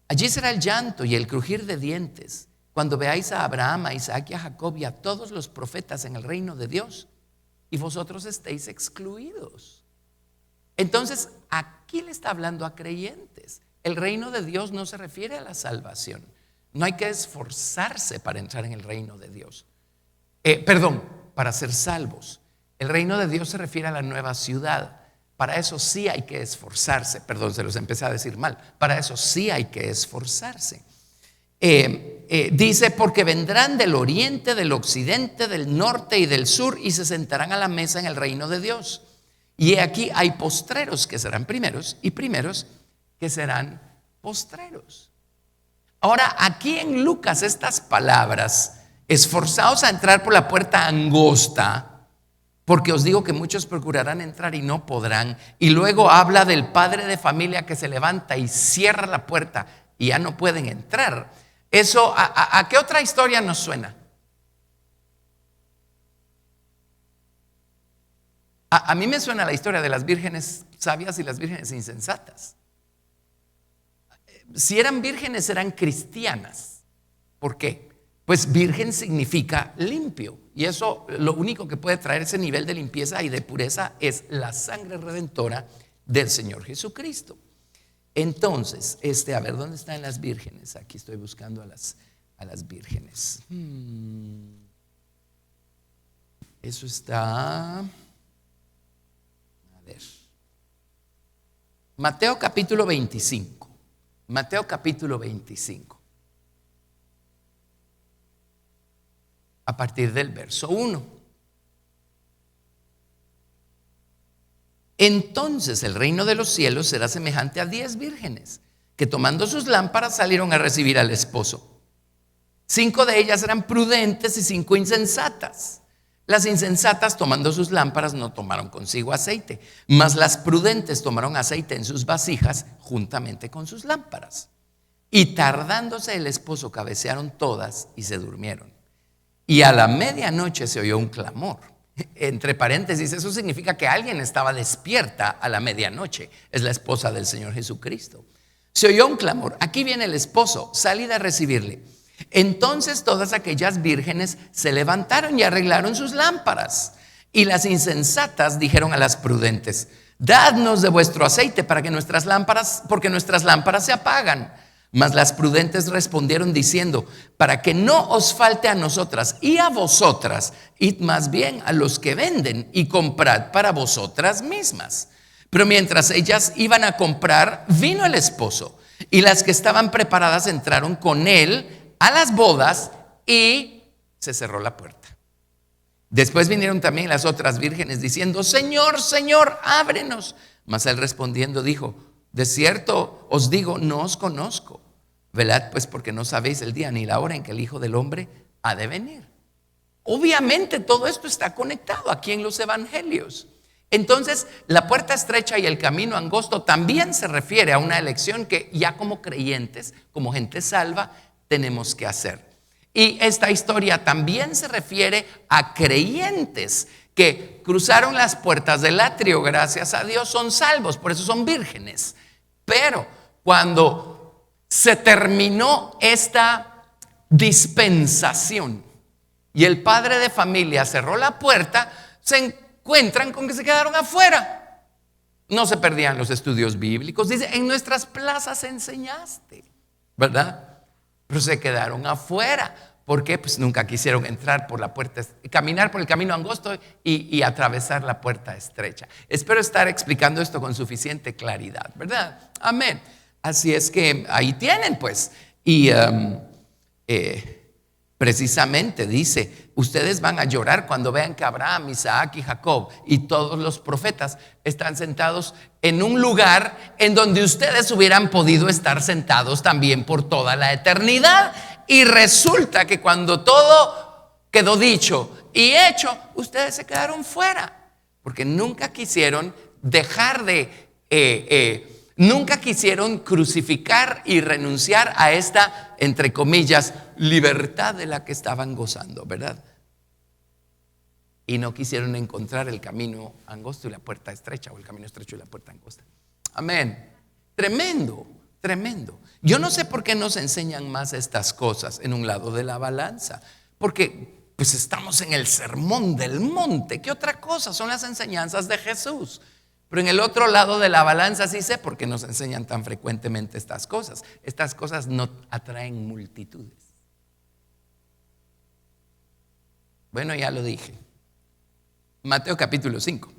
Allí será el llanto y el crujir de dientes cuando veáis a Abraham, a Isaac y a Jacob y a todos los profetas en el reino de Dios, y vosotros estéis excluidos. Entonces aquí le está hablando a creyentes. El reino de Dios no se refiere a la salvación. No hay que esforzarse para entrar en el reino de Dios. Para ser salvos. El reino de Dios se refiere a la nueva ciudad. Para eso sí hay que esforzarse. Perdón, se los empecé a decir mal. Para eso sí hay que esforzarse. Dice: porque vendrán del oriente, del occidente, del norte y del sur, y se sentarán a la mesa en el reino de Dios. Y aquí hay postreros que serán primeros y primeros que serán postreros. Ahora, aquí en Lucas estas palabras: esforzaos a entrar por la puerta angosta, porque os digo que muchos procurarán entrar y no podrán. Y luego habla del padre de familia que se levanta y cierra la puerta y ya no pueden entrar. Eso, ¿a qué otra historia nos suena? A mí me suena la historia de las vírgenes sabias y las vírgenes insensatas. Si eran vírgenes, eran cristianas. ¿Por qué? Pues virgen significa limpio, y eso, lo único que puede traer ese nivel de limpieza y de pureza es la sangre redentora del Señor Jesucristo. Entonces, a ver, ¿dónde están las vírgenes? Aquí estoy buscando a las vírgenes. Eso está, a ver, Mateo capítulo 25. Mateo capítulo 25. A partir del verso 1. Entonces el reino de los cielos será semejante a 10 vírgenes que tomando sus lámparas salieron a recibir al esposo. 5 de ellas eran prudentes y 5 insensatas. Las insensatas, tomando sus lámparas, no tomaron consigo aceite, mas las prudentes tomaron aceite en sus vasijas juntamente con sus lámparas. Y tardándose el esposo, cabecearon todas y se durmieron. Y a la medianoche se oyó un clamor. Entre paréntesis, eso significa que alguien estaba despierta a la medianoche. Es la esposa del Señor Jesucristo. Se oyó un clamor. Aquí viene el esposo, salid a recibirle. Entonces todas aquellas vírgenes se levantaron y arreglaron sus lámparas. Y las insensatas dijeron a las prudentes: dadnos de vuestro aceite para que nuestras lámparas, porque nuestras lámparas se apagan. Mas las prudentes respondieron diciendo: para que no os falte a nosotras y a vosotras, id más bien a los que venden y comprad para vosotras mismas. Pero mientras ellas iban a comprar, vino el esposo, y las que estaban preparadas entraron con él a las bodas, y se cerró la puerta. Después vinieron también las otras vírgenes diciendo: Señor, Señor, ábrenos. Mas él respondiendo dijo: de cierto os digo, no os conozco. Velad pues, porque no sabéis el día ni la hora en que el Hijo del Hombre ha de venir. Obviamente todo esto está conectado aquí en los evangelios. Entonces, la puerta estrecha y el camino angosto también se refiere a una elección que ya como creyentes, como gente salva, tenemos que hacer. Y esta historia también se refiere a creyentes que cruzaron las puertas del atrio, gracias a Dios, son salvos, por eso son vírgenes. Pero cuando se terminó esta dispensación y el padre de familia cerró la puerta, se encuentran con que se quedaron afuera. No se perdían los estudios bíblicos. Dice: en nuestras plazas enseñaste, ¿verdad? Pero se quedaron afuera. ¿Por qué? Pues nunca quisieron entrar por la puerta, caminar por el camino angosto y atravesar la puerta estrecha. Espero estar explicando esto con suficiente claridad, ¿verdad? Amén. Así es que ahí tienen pues. Y precisamente dice: ustedes van a llorar cuando vean que Abraham, Isaac y Jacob y todos los profetas están sentados en un lugar en donde ustedes hubieran podido estar sentados también por toda la eternidad. Y resulta que cuando todo quedó dicho y hecho, ustedes se quedaron fuera, porque nunca quisieron dejar de nunca quisieron crucificar y renunciar a esta, entre comillas, libertad de la que estaban gozando, ¿verdad? Y no quisieron encontrar el camino angosto y la puerta estrecha, o el camino estrecho y la puerta angosta. Amén. Tremendo, tremendo. Yo no sé por qué nos enseñan más estas cosas en un lado de la balanza, porque pues estamos en el sermón del monte. ¿Qué otra cosa? Son las enseñanzas de Jesús. Pero en el otro lado de la balanza sí sé por qué nos enseñan tan frecuentemente estas cosas. Estas cosas no atraen multitudes. Bueno, ya lo dije. Mateo capítulo 5.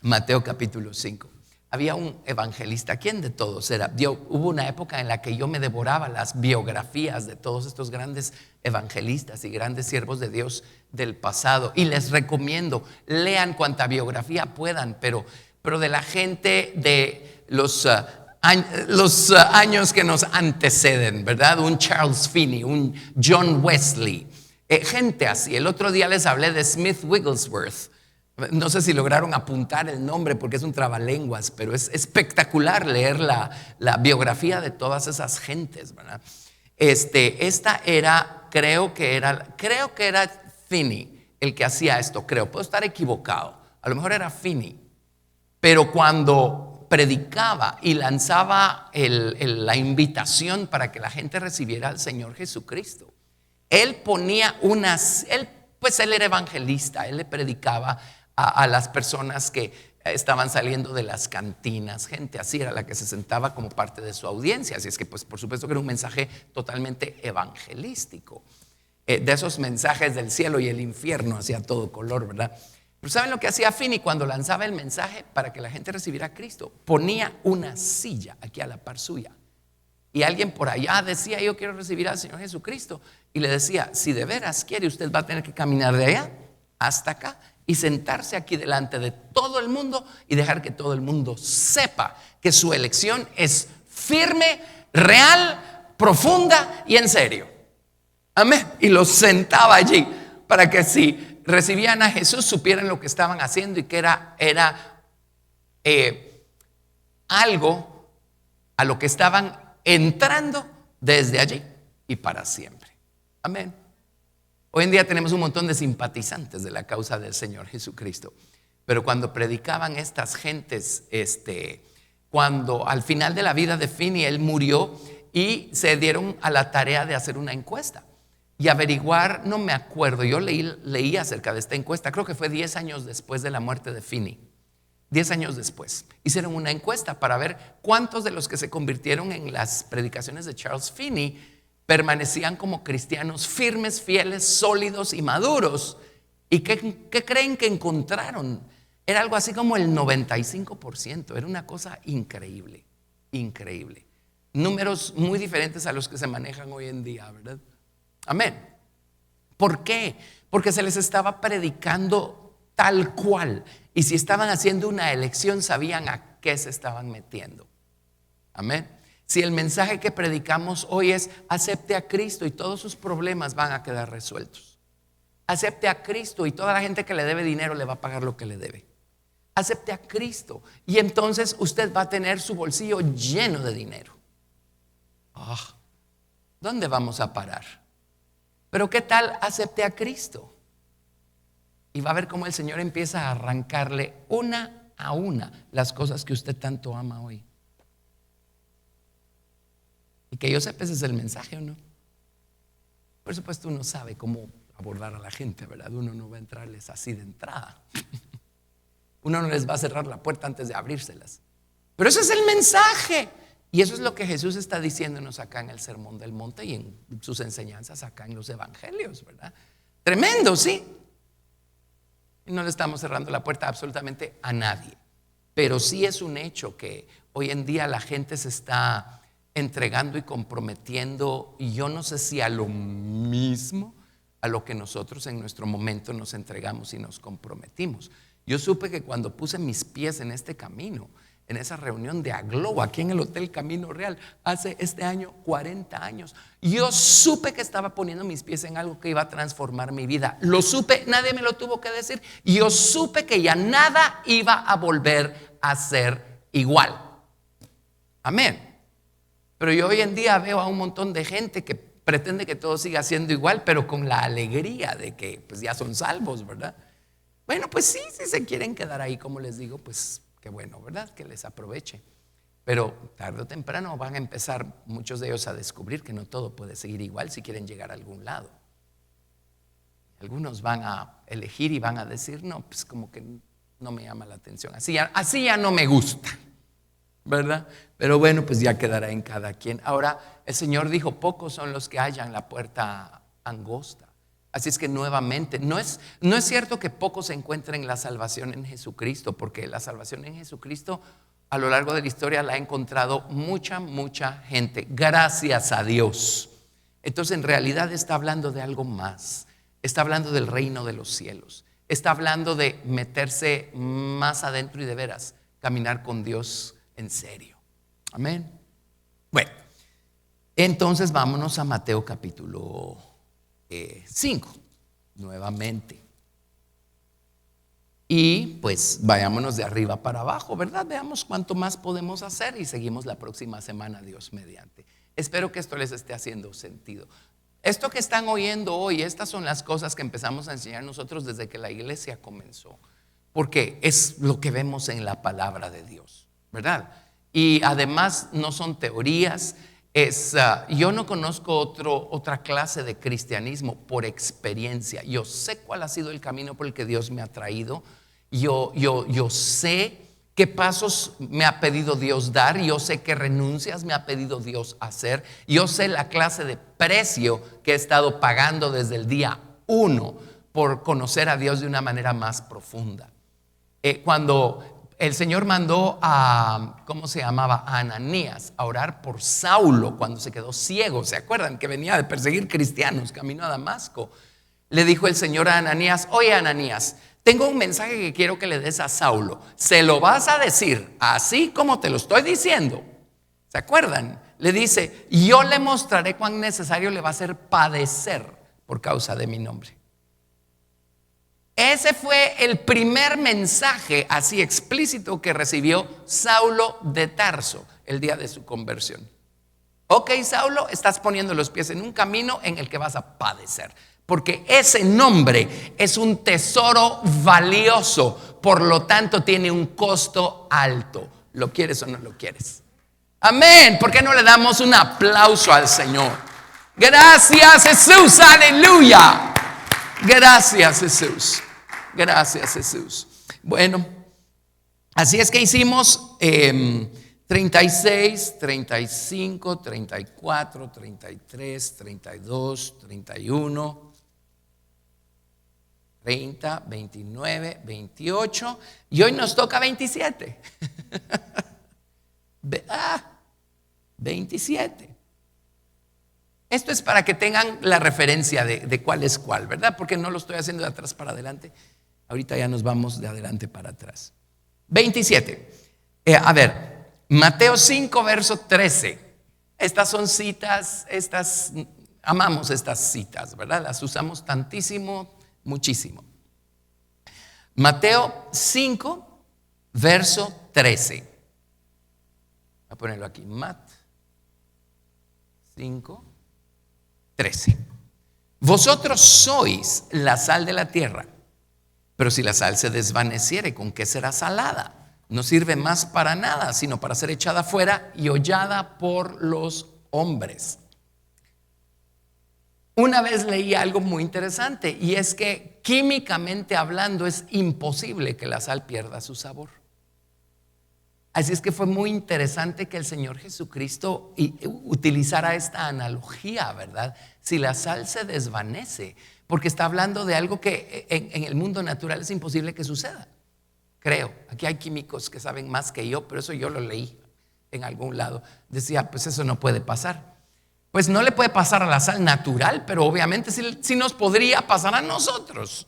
Mateo capítulo 5. Había un evangelista. ¿Quién de todos era? Hubo una época en la que yo me devoraba las biografías de todos estos grandes evangelistas y grandes siervos de Dios del pasado. Y les recomiendo, lean cuanta biografía puedan, pero de la gente de los años que nos anteceden, ¿verdad? Un Charles Finney, un John Wesley, gente así. El otro día les hablé de Smith Wigglesworth. No sé si lograron apuntar el nombre porque es un trabalenguas, pero es espectacular leer la biografía de todas esas gentes, ¿verdad? Esta era, creo que era Finney el que hacía esto, puedo estar equivocado, a lo mejor era Finney, pero cuando predicaba y lanzaba la invitación para que la gente recibiera al Señor Jesucristo, él ponía él era evangelista, él le predicaba a las personas que estaban saliendo de las cantinas, gente así era la que se sentaba como parte de su audiencia. Así es que pues por supuesto que era un mensaje totalmente evangelístico, de esos mensajes del cielo y el infierno hacia todo color, ¿verdad? Pero ¿saben lo que hacía Finney cuando lanzaba el mensaje para que la gente recibiera a Cristo? Ponía una silla aquí a la par suya, y alguien por allá decía: yo quiero recibir al Señor Jesucristo, y le decía: si de veras quiere, usted va a tener que caminar de allá hasta acá y sentarse aquí delante de todo el mundo y dejar que todo el mundo sepa que su elección es firme, real, profunda y en serio. Amén. Y los sentaba allí para que si recibían a Jesús supieran lo que estaban haciendo y que era algo a lo que estaban entrando desde allí y para siempre. Amén. Hoy en día tenemos un montón de simpatizantes de la causa del Señor Jesucristo, pero cuando predicaban estas gentes, cuando al final de la vida de Finney, él murió y se dieron a la tarea de hacer una encuesta y averiguar, no me acuerdo, yo leí acerca de esta encuesta, creo que fue 10 años después de la muerte de Finney. 10 años después hicieron una encuesta para ver cuántos de los que se convirtieron en las predicaciones de Charles Finney permanecían como cristianos firmes, fieles, sólidos y maduros. ¿Y qué creen que encontraron? Era algo así como el 95%. Era una cosa increíble, increíble. Números muy diferentes a los que se manejan hoy en día, ¿verdad? Amén. ¿Por qué? Porque se les estaba predicando tal cual. Y si estaban haciendo una elección, sabían a qué se estaban metiendo. Amén. Si el mensaje que predicamos hoy es acepte a Cristo y todos sus problemas van a quedar resueltos. Acepte a Cristo y toda la gente que le debe dinero le va a pagar lo que le debe. Acepte a Cristo y entonces usted va a tener su bolsillo lleno de dinero. ¿Dónde vamos a parar? Pero ¿qué tal acepte a Cristo? Y va a ver cómo el Señor empieza a arrancarle una a una las cosas que usted tanto ama hoy. Y que yo sepa, ese es el mensaje, ¿o no? Por supuesto, uno sabe cómo abordar a la gente, ¿verdad? Uno no va a entrarles así de entrada. Uno no les va a cerrar la puerta antes de abrírselas. Pero ese es el mensaje. Y eso es lo que Jesús está diciéndonos acá en el Sermón del Monte y en sus enseñanzas acá en los evangelios, ¿verdad? Tremendo, ¿sí? Y no le estamos cerrando la puerta absolutamente a nadie. Pero sí es un hecho que hoy en día la gente se está entregando y comprometiendo, y yo no sé si a lo mismo a lo que nosotros en nuestro momento nos entregamos y nos comprometimos. Yo supe que cuando puse mis pies en este camino, en esa reunión de Aglow, aquí en el Hotel Camino Real, hace este año 40 años, yo supe que estaba poniendo mis pies en algo que iba a transformar mi vida. Lo supe, nadie me lo tuvo que decir. Y yo supe que ya nada iba a volver a ser igual. Amén. Pero yo hoy en día veo a un montón de gente que pretende que todo siga siendo igual, pero con la alegría de que pues ya son salvos, ¿verdad? Bueno, pues sí, si se quieren quedar ahí, como les digo, pues qué bueno, ¿verdad? Que les aproveche. Pero tarde o temprano van a empezar muchos de ellos a descubrir que no todo puede seguir igual si quieren llegar a algún lado. Algunos van a elegir y van a decir, no, pues como que no me llama la atención, así ya no me gusta, ¿verdad? Pero bueno, pues ya quedará en cada quien. Ahora, el Señor dijo, pocos son los que hallan la puerta angosta. Así es que nuevamente, no es cierto que pocos encuentren la salvación en Jesucristo, porque la salvación en Jesucristo a lo largo de la historia la ha encontrado mucha gente, gracias a Dios. Entonces en realidad está hablando de algo más, está hablando del reino de los cielos, está hablando de meterse más adentro y de veras caminar con Dios en serio. Amén. Bueno, entonces vámonos a Mateo capítulo 5 nuevamente. Y pues vayámonos de arriba para abajo, ¿verdad? Veamos cuánto más podemos hacer y seguimos la próxima semana, Dios mediante. Espero que esto les esté haciendo sentido. Esto que están oyendo hoy, estas son las cosas que empezamos a enseñar nosotros desde que la iglesia comenzó, porque es lo que vemos en la palabra de Dios, ¿verdad? Y además no son teorías. Yo no conozco otra clase de cristianismo por experiencia. Yo sé cuál ha sido el camino por el que Dios me ha traído. Yo sé qué pasos me ha pedido Dios dar. Yo sé qué renuncias me ha pedido Dios hacer. Yo sé la clase de precio que he estado pagando desde el día 1 por conocer a Dios de una manera más profunda. Cuando el Señor mandó a, ¿cómo se llamaba? A Ananías a orar por Saulo cuando se quedó ciego. ¿Se acuerdan? Que venía de perseguir cristianos camino a Damasco. Le dijo el Señor a Ananías, oye Ananías, tengo un mensaje que quiero que le des a Saulo. Se lo vas a decir así como te lo estoy diciendo. ¿Se acuerdan? Le dice, yo le mostraré cuán necesario le va a ser padecer por causa de mi nombre. Ese fue el primer mensaje así explícito que recibió Saulo de Tarso el día de su conversión. Ok, Saulo, estás poniendo los pies en un camino en el que vas a padecer, porque ese nombre es un tesoro valioso, por lo tanto tiene un costo alto. ¿Lo quieres o no lo quieres? Amén. ¿Por qué no le damos un aplauso al Señor? Gracias, Jesús, aleluya. Gracias, Jesús. Gracias, Jesús. Bueno, así es que hicimos 36, 35, 34, 33, 32, 31, 30, 29, 28 y hoy nos toca 27. 27. Esto es para que tengan la referencia de cuál es cuál, ¿verdad? Porque no lo estoy haciendo de atrás para adelante. Ahorita ya nos vamos de adelante para atrás. 27. Mateo 5, verso 13. Estas son citas, amamos estas citas, ¿verdad? Las usamos tantísimo, muchísimo. Mateo 5, verso 13. Voy a ponerlo aquí. Mat 5, 13. Vosotros sois la sal de la tierra, pero si la sal se desvaneciere, ¿con qué será salada? No sirve más para nada, sino para ser echada fuera y hollada por los hombres. Una vez leí algo muy interesante, y es que químicamente hablando es imposible que la sal pierda su sabor. Así es que fue muy interesante que el Señor Jesucristo utilizara esta analogía, ¿verdad? Si la sal se desvanece, porque está hablando de algo que en el mundo natural es imposible que suceda. Creo, aquí hay químicos que saben más que yo, pero eso yo lo leí en algún lado. Decía, pues eso no puede pasar. Pues no le puede pasar a la sal natural, pero obviamente sí nos podría pasar a nosotros.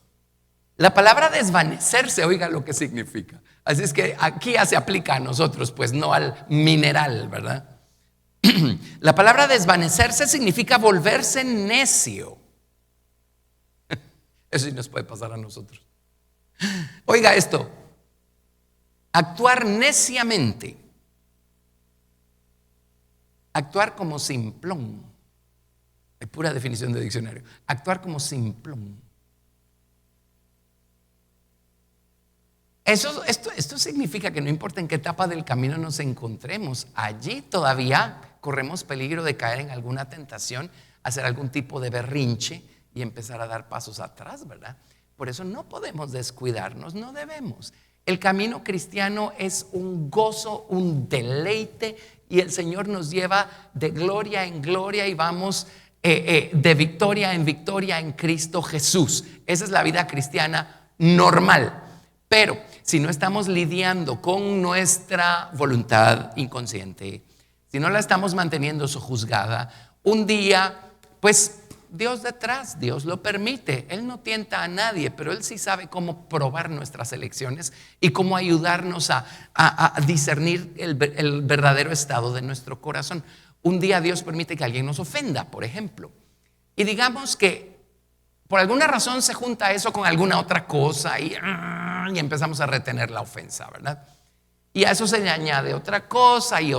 La palabra desvanecerse, oiga lo que significa. Así es que aquí ya se aplica a nosotros, pues no al mineral, ¿verdad? La palabra desvanecerse significa volverse necio. Eso sí nos puede pasar a nosotros. Oiga esto, actuar neciamente, actuar como simplón. Hay pura definición de diccionario. Actuar como simplón. Esto significa que no importa en qué etapa del camino nos encontremos, allí todavía corremos peligro de caer en alguna tentación, hacer algún tipo de berrinche y empezar a dar pasos atrás, ¿verdad? Por eso no podemos descuidarnos, no debemos. El camino cristiano es un gozo, un deleite, y el Señor nos lleva de gloria en gloria y vamos de victoria en victoria en Cristo Jesús. Esa es la vida cristiana normal. Pero si no estamos lidiando con nuestra voluntad inconsciente, si no la estamos manteniendo sojuzgada, un día, pues Dios detrás, Dios lo permite. Él no tienta a nadie, pero Él sí sabe cómo probar nuestras elecciones y cómo ayudarnos a discernir el verdadero estado de nuestro corazón. Un día Dios permite que alguien nos ofenda, por ejemplo, y digamos que por alguna razón se junta eso con alguna otra cosa y empezamos a retener la ofensa, ¿verdad? Y a eso se le añade otra cosa y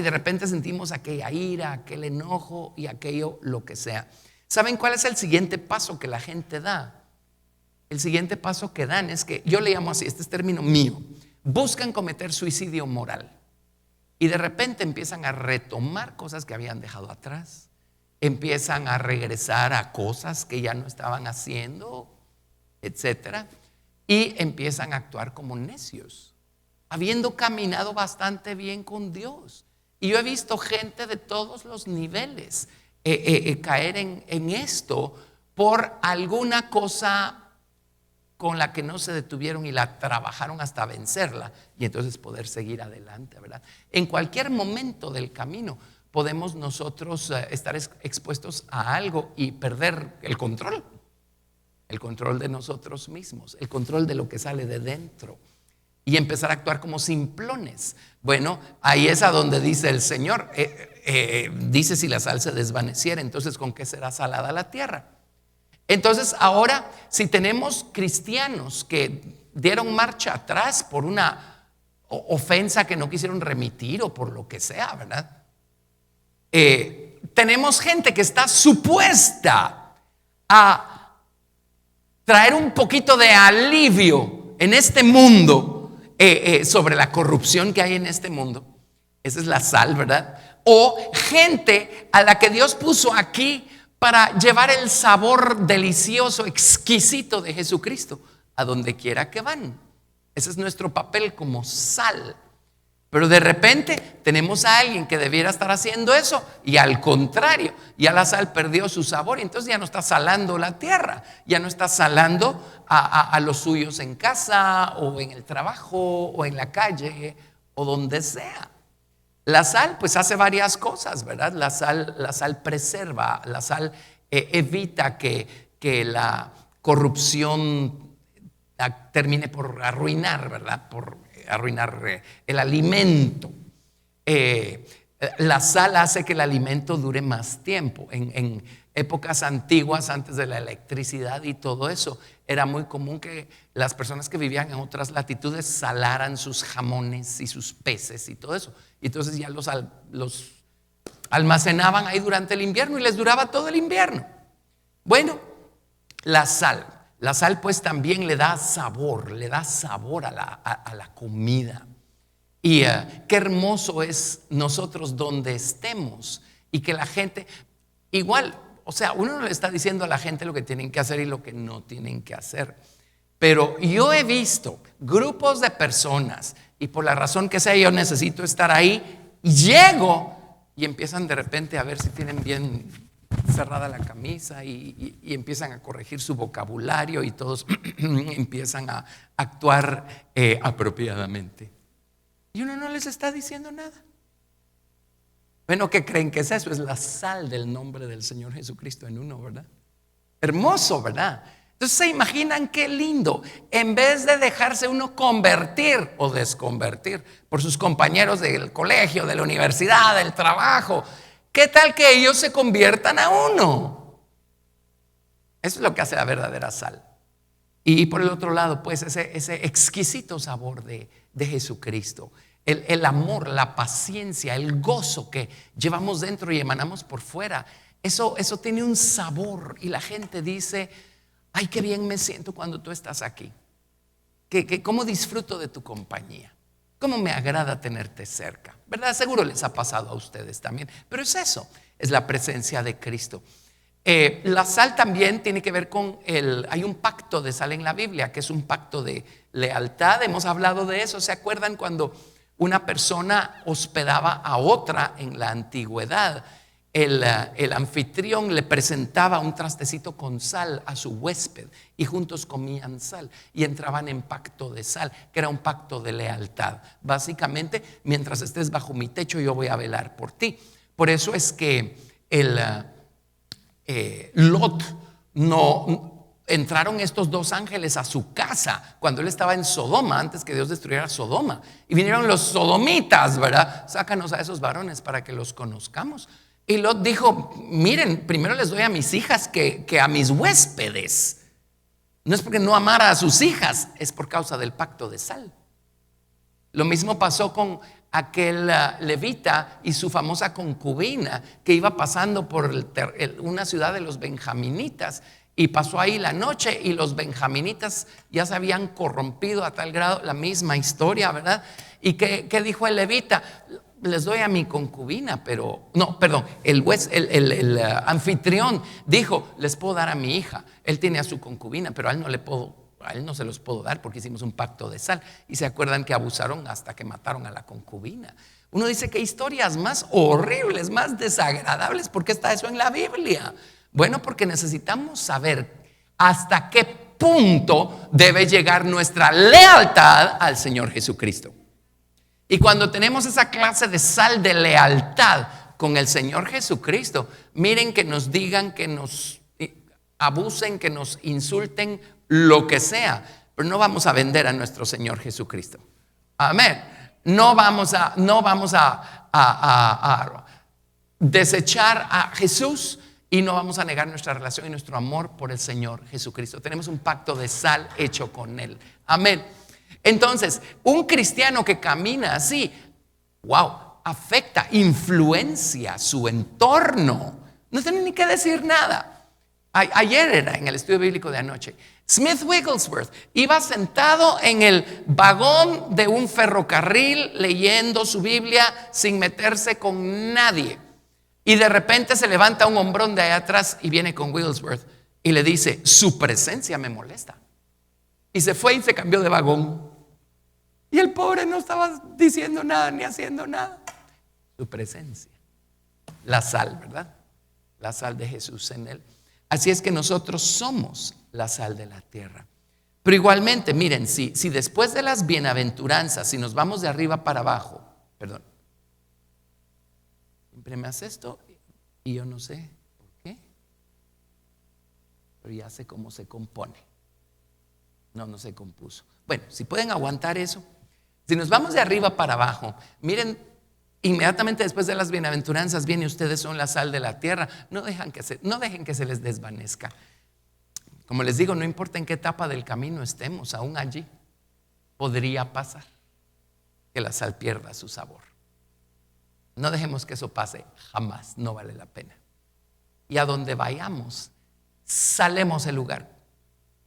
de repente sentimos aquella ira, aquel enojo y aquello lo que sea. ¿Saben cuál es el siguiente paso que la gente da? El siguiente paso que dan es que, yo le llamo así, este es término mío, buscan cometer suicidio moral. Y de repente empiezan a retomar cosas que habían dejado atrás. Empiezan a regresar a cosas que ya no estaban haciendo, etcétera, y empiezan a actuar como necios, habiendo caminado bastante bien con Dios. Y yo he visto gente de todos los niveles caer en esto por alguna cosa con la que no se detuvieron y la trabajaron hasta vencerla y entonces poder seguir adelante, ¿verdad? En cualquier momento del camino podemos nosotros estar expuestos a algo y perder el control de nosotros mismos, el control de lo que sale de dentro y empezar a actuar como simplones. Bueno, ahí es a donde dice el Señor, dice si la sal se desvaneciera, entonces ¿con qué será salada la tierra? Entonces ahora, si tenemos cristianos que dieron marcha atrás por una ofensa que no quisieron remitir o por lo que sea, ¿verdad? Tenemos gente que está supuesta a traer un poquito de alivio en este mundo sobre la corrupción que hay en este mundo. Esa es la sal, ¿verdad? O gente a la que Dios puso aquí para llevar el sabor delicioso, exquisito de Jesucristo a donde quiera que van. Ese es nuestro papel como sal. Pero de repente tenemos a alguien que debiera estar haciendo eso y al contrario, ya la sal perdió su sabor y entonces ya no está salando la tierra, ya no está salando a los suyos en casa o en el trabajo o en la calle o donde sea. La sal pues hace varias cosas, ¿verdad? La sal preserva, la sal evita que la corrupción termine por arruinar, ¿verdad? Por arruinar el alimento. La sal hace que el alimento dure más tiempo. En épocas antiguas, antes de la electricidad y todo eso, era muy común que las personas que vivían en otras latitudes salaran sus jamones y sus peces y todo eso. Y entonces ya los almacenaban ahí durante el invierno y les duraba todo el invierno. Bueno, la sal pues también le da sabor a la comida. Y qué hermoso es nosotros donde estemos y que la gente, igual, o sea, uno no le está diciendo a la gente lo que tienen que hacer y lo que no tienen que hacer. Pero yo he visto grupos de personas y por la razón que sea yo necesito estar ahí, llego y empiezan de repente a ver si tienen bien cerrada la camisa y empiezan a corregir su vocabulario y todos empiezan a actuar apropiadamente. Y uno no les está diciendo nada. Bueno, ¿qué creen que es eso? Es la sal del nombre del Señor Jesucristo en uno, ¿verdad? Hermoso, ¿verdad? Entonces se imaginan qué lindo. En vez de dejarse uno convertir o desconvertir por sus compañeros del colegio, de la universidad, del trabajo, ¿qué tal que ellos se conviertan a uno? Eso es lo que hace la verdadera sal. Y por el otro lado, pues ese exquisito sabor de Jesucristo. El amor, la paciencia, el gozo que llevamos dentro y emanamos por fuera. Eso tiene un sabor y la gente dice: ay, qué bien me siento cuando tú estás aquí. Cómo disfruto de tu compañía. Cómo me agrada tenerte cerca, ¿verdad? Seguro les ha pasado a ustedes también. Pero es eso, es la presencia de Cristo. La sal también tiene que ver con hay un pacto de sal en la Biblia, que es un pacto de lealtad. Hemos hablado de eso. ¿Se acuerdan cuando una persona hospedaba a otra en la antigüedad? El anfitrión le presentaba un trastecito con sal a su huésped y juntos comían sal y entraban en pacto de sal, que era un pacto de lealtad. Básicamente, mientras estés bajo mi techo, yo voy a velar por ti. Por eso es que Lot entraron estos dos ángeles a su casa cuando él estaba en Sodoma, antes que Dios destruyera Sodoma. Y vinieron los sodomitas, ¿verdad? Sácanos a esos varones para que los conozcamos. Y Lot dijo: miren, primero les doy a mis hijas que a mis huéspedes. No es porque no amara a sus hijas, es por causa del pacto de sal. Lo mismo pasó con aquel levita y su famosa concubina que iba pasando por una ciudad de los benjaminitas y pasó ahí la noche, y los benjaminitas ya se habían corrompido a tal grado, la misma historia, ¿verdad? ¿Y qué dijo el levita? Les doy a mi concubina, pero no, perdón, el anfitrión dijo: les puedo dar a mi hija. Él tiene a su concubina, pero a él no se los puedo dar porque hicimos un pacto de sal. Y se acuerdan que abusaron hasta que mataron a la concubina. Uno dice: qué historias más horribles, más desagradables. ¿Por qué está eso en la Biblia? Bueno, porque necesitamos saber hasta qué punto debe llegar nuestra lealtad al Señor Jesucristo. Y cuando tenemos esa clase de sal de lealtad con el Señor Jesucristo, miren, que nos digan, que nos abusen, que nos insulten, lo que sea, pero no vamos a vender a nuestro Señor Jesucristo. Amén. No vamos a desechar a Jesús y no vamos a negar nuestra relación y nuestro amor por el Señor Jesucristo. Tenemos un pacto de sal hecho con Él. Amén. Entonces, un cristiano que camina así, wow, afecta, influencia su entorno. No tiene ni que decir nada. Ayer era en el estudio bíblico de anoche. Smith Wigglesworth iba sentado en el vagón de un ferrocarril leyendo su Biblia sin meterse con nadie. Y de repente se levanta un hombrón de allá atrás y viene con Wigglesworth y le dice: su presencia me molesta. Y se fue y se cambió de vagón. Y el pobre no estaba diciendo nada ni haciendo nada. Su presencia. La sal, ¿verdad? La sal de Jesús en él. Así es que nosotros somos la sal de la tierra. Pero igualmente, miren, si después de las bienaventuranzas, si nos vamos de arriba para abajo, perdón, siempre me hace esto y yo no sé por qué, pero ya sé cómo se compone. No se compuso. Bueno, si pueden aguantar eso. Si nos vamos de arriba para abajo, miren, inmediatamente después de las bienaventuranzas viene: ustedes son la sal de la tierra. No dejen que se les desvanezca. Como les digo, no importa en qué etapa del camino estemos, aún allí podría pasar que la sal pierda su sabor. No dejemos que eso pase jamás, no vale la pena. Y a donde vayamos, salemos el lugar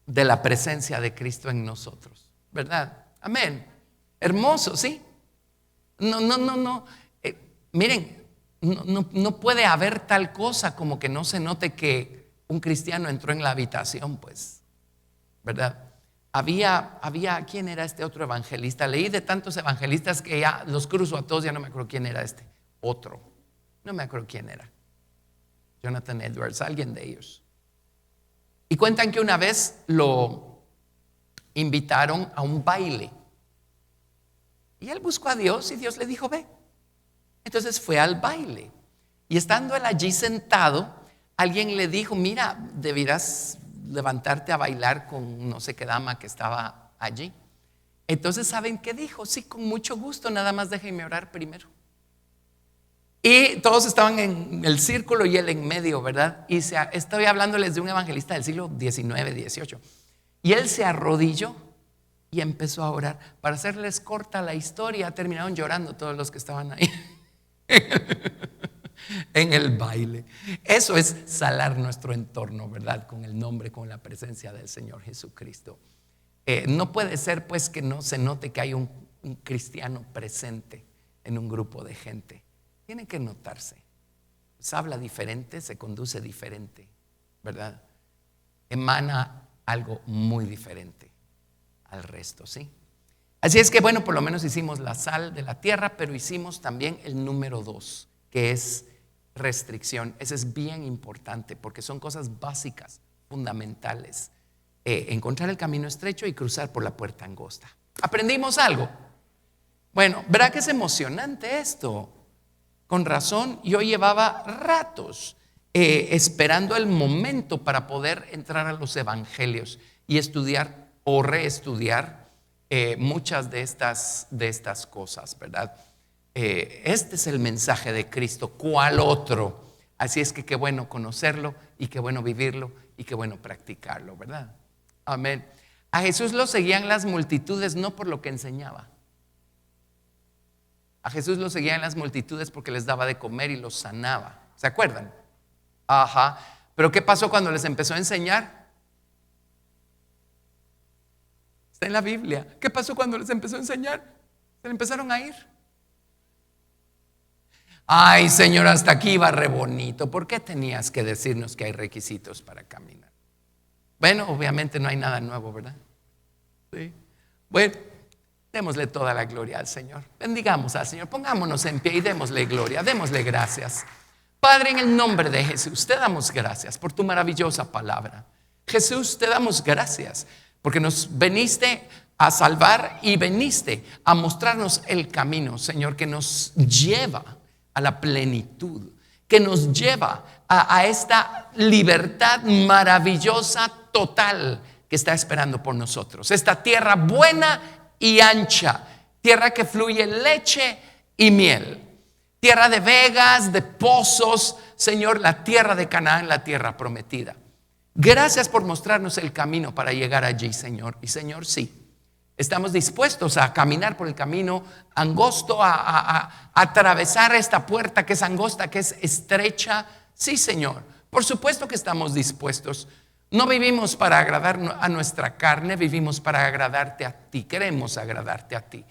de la presencia de Cristo en nosotros, ¿verdad? Amén. Hermoso, ¿sí? No. Miren, no puede haber tal cosa como que no se note que un cristiano entró en la habitación, pues, ¿verdad? Había, ¿quién era este otro evangelista? Leí de tantos evangelistas que ya los cruzo a todos, ya no me acuerdo quién era este. Otro, no me acuerdo quién era. Jonathan Edwards, alguien de ellos. Y cuentan que una vez lo invitaron a un baile. Y él buscó a Dios y Dios le dijo: ve. Entonces fue al baile. Y estando él allí sentado, alguien le dijo: mira, deberás levantarte a bailar con no sé qué dama que estaba allí. Entonces, ¿saben qué dijo? Sí, con mucho gusto, nada más déjenme orar primero. Y todos estaban en el círculo y él en medio, ¿verdad? Y estoy hablándoles de un evangelista del siglo XIX, XVIII. Y él se arrodilló y empezó a orar. Para hacerles corta la historia, terminaron llorando todos los que estaban ahí en el baile. Eso es salar nuestro entorno, ¿verdad? Con el nombre, con la presencia del Señor Jesucristo. No puede ser pues que no se note que hay un cristiano presente en un grupo de gente. Tiene que notarse. Se habla diferente, se conduce diferente, ¿verdad? Emana algo muy diferente al resto, ¿sí? Así es que bueno, por lo menos hicimos la sal de la tierra, pero hicimos también el número 2, que es restricción. Ese es bien importante porque son cosas básicas, fundamentales. Encontrar el camino estrecho y cruzar por la puerta angosta. ¿Aprendimos algo? Bueno, ¿verdad que es emocionante esto? Con razón, yo llevaba ratos esperando el momento para poder entrar a los evangelios y estudiar o reestudiar muchas de estas cosas, ¿verdad? Este es el mensaje de Cristo. ¿Cuál otro? Así es que qué bueno conocerlo y qué bueno vivirlo y qué bueno practicarlo, ¿verdad? Amén. A Jesús lo seguían las multitudes no por lo que enseñaba. A Jesús lo seguían las multitudes porque les daba de comer y los sanaba. ¿Se acuerdan? Ajá. Pero ¿qué pasó cuando les empezó a enseñar? Está en la Biblia. ¿Qué pasó cuando les empezó a enseñar? Se le empezaron a ir. Ay, Señor, hasta aquí iba re bonito. ¿Por qué tenías que decirnos que hay requisitos para caminar? Bueno, obviamente no hay nada nuevo, ¿verdad? Sí. Bueno, démosle toda la gloria al Señor. Bendigamos al Señor. Pongámonos en pie y démosle gloria, démosle gracias. Padre, en el nombre de Jesús, te damos gracias por tu maravillosa palabra. Jesús, te damos gracias porque nos veniste a salvar y veniste a mostrarnos el camino, Señor, que nos lleva a la plenitud, que nos lleva a esta libertad maravillosa, total, que está esperando por nosotros. Esta tierra buena y ancha, tierra que fluye leche y miel. tierra de vegas, de pozos, Señor, la tierra de Canaán, la tierra prometida. Gracias por mostrarnos el camino para llegar allí, Señor. Y Señor, sí, estamos dispuestos a caminar por el camino angosto, a atravesar esta puerta que es angosta, que es estrecha. Sí, Señor, por supuesto que estamos dispuestos. No vivimos para agradar a nuestra carne, vivimos para agradarte a ti. Queremos agradarte a ti.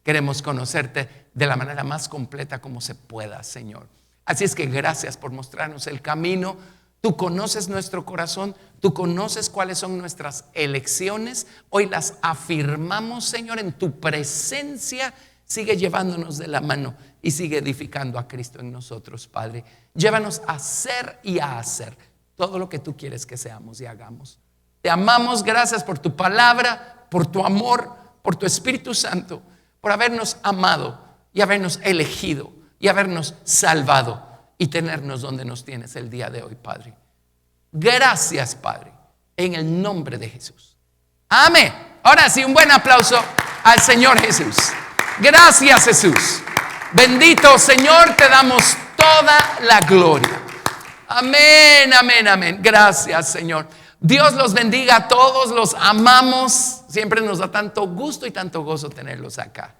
Queremos conocerte de la manera más completa como se pueda, Señor. Así es que gracias por mostrarnos el camino. Tú conoces nuestro corazón, tú conoces cuáles son nuestras elecciones. Hoy las afirmamos, Señor, en tu presencia. Sigue llevándonos de la mano y sigue edificando a Cristo en nosotros, Padre. Llévanos a ser y a hacer todo lo que tú quieres que seamos y hagamos. Te amamos, gracias por tu palabra, por tu amor, por tu Espíritu Santo, por habernos amado y habernos elegido y habernos salvado y tenernos donde nos tienes el día de hoy, Padre. Gracias, Padre, en el nombre de Jesús. Amén. Ahora sí, un buen aplauso al Señor Jesús. Gracias, Jesús. Bendito Señor, te damos toda la gloria. Amén, amén, amén. Gracias, Señor. Dios los bendiga a todos, los amamos. Siempre nos da tanto gusto y tanto gozo tenerlos acá.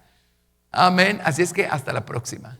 Amén. Así es que hasta la próxima.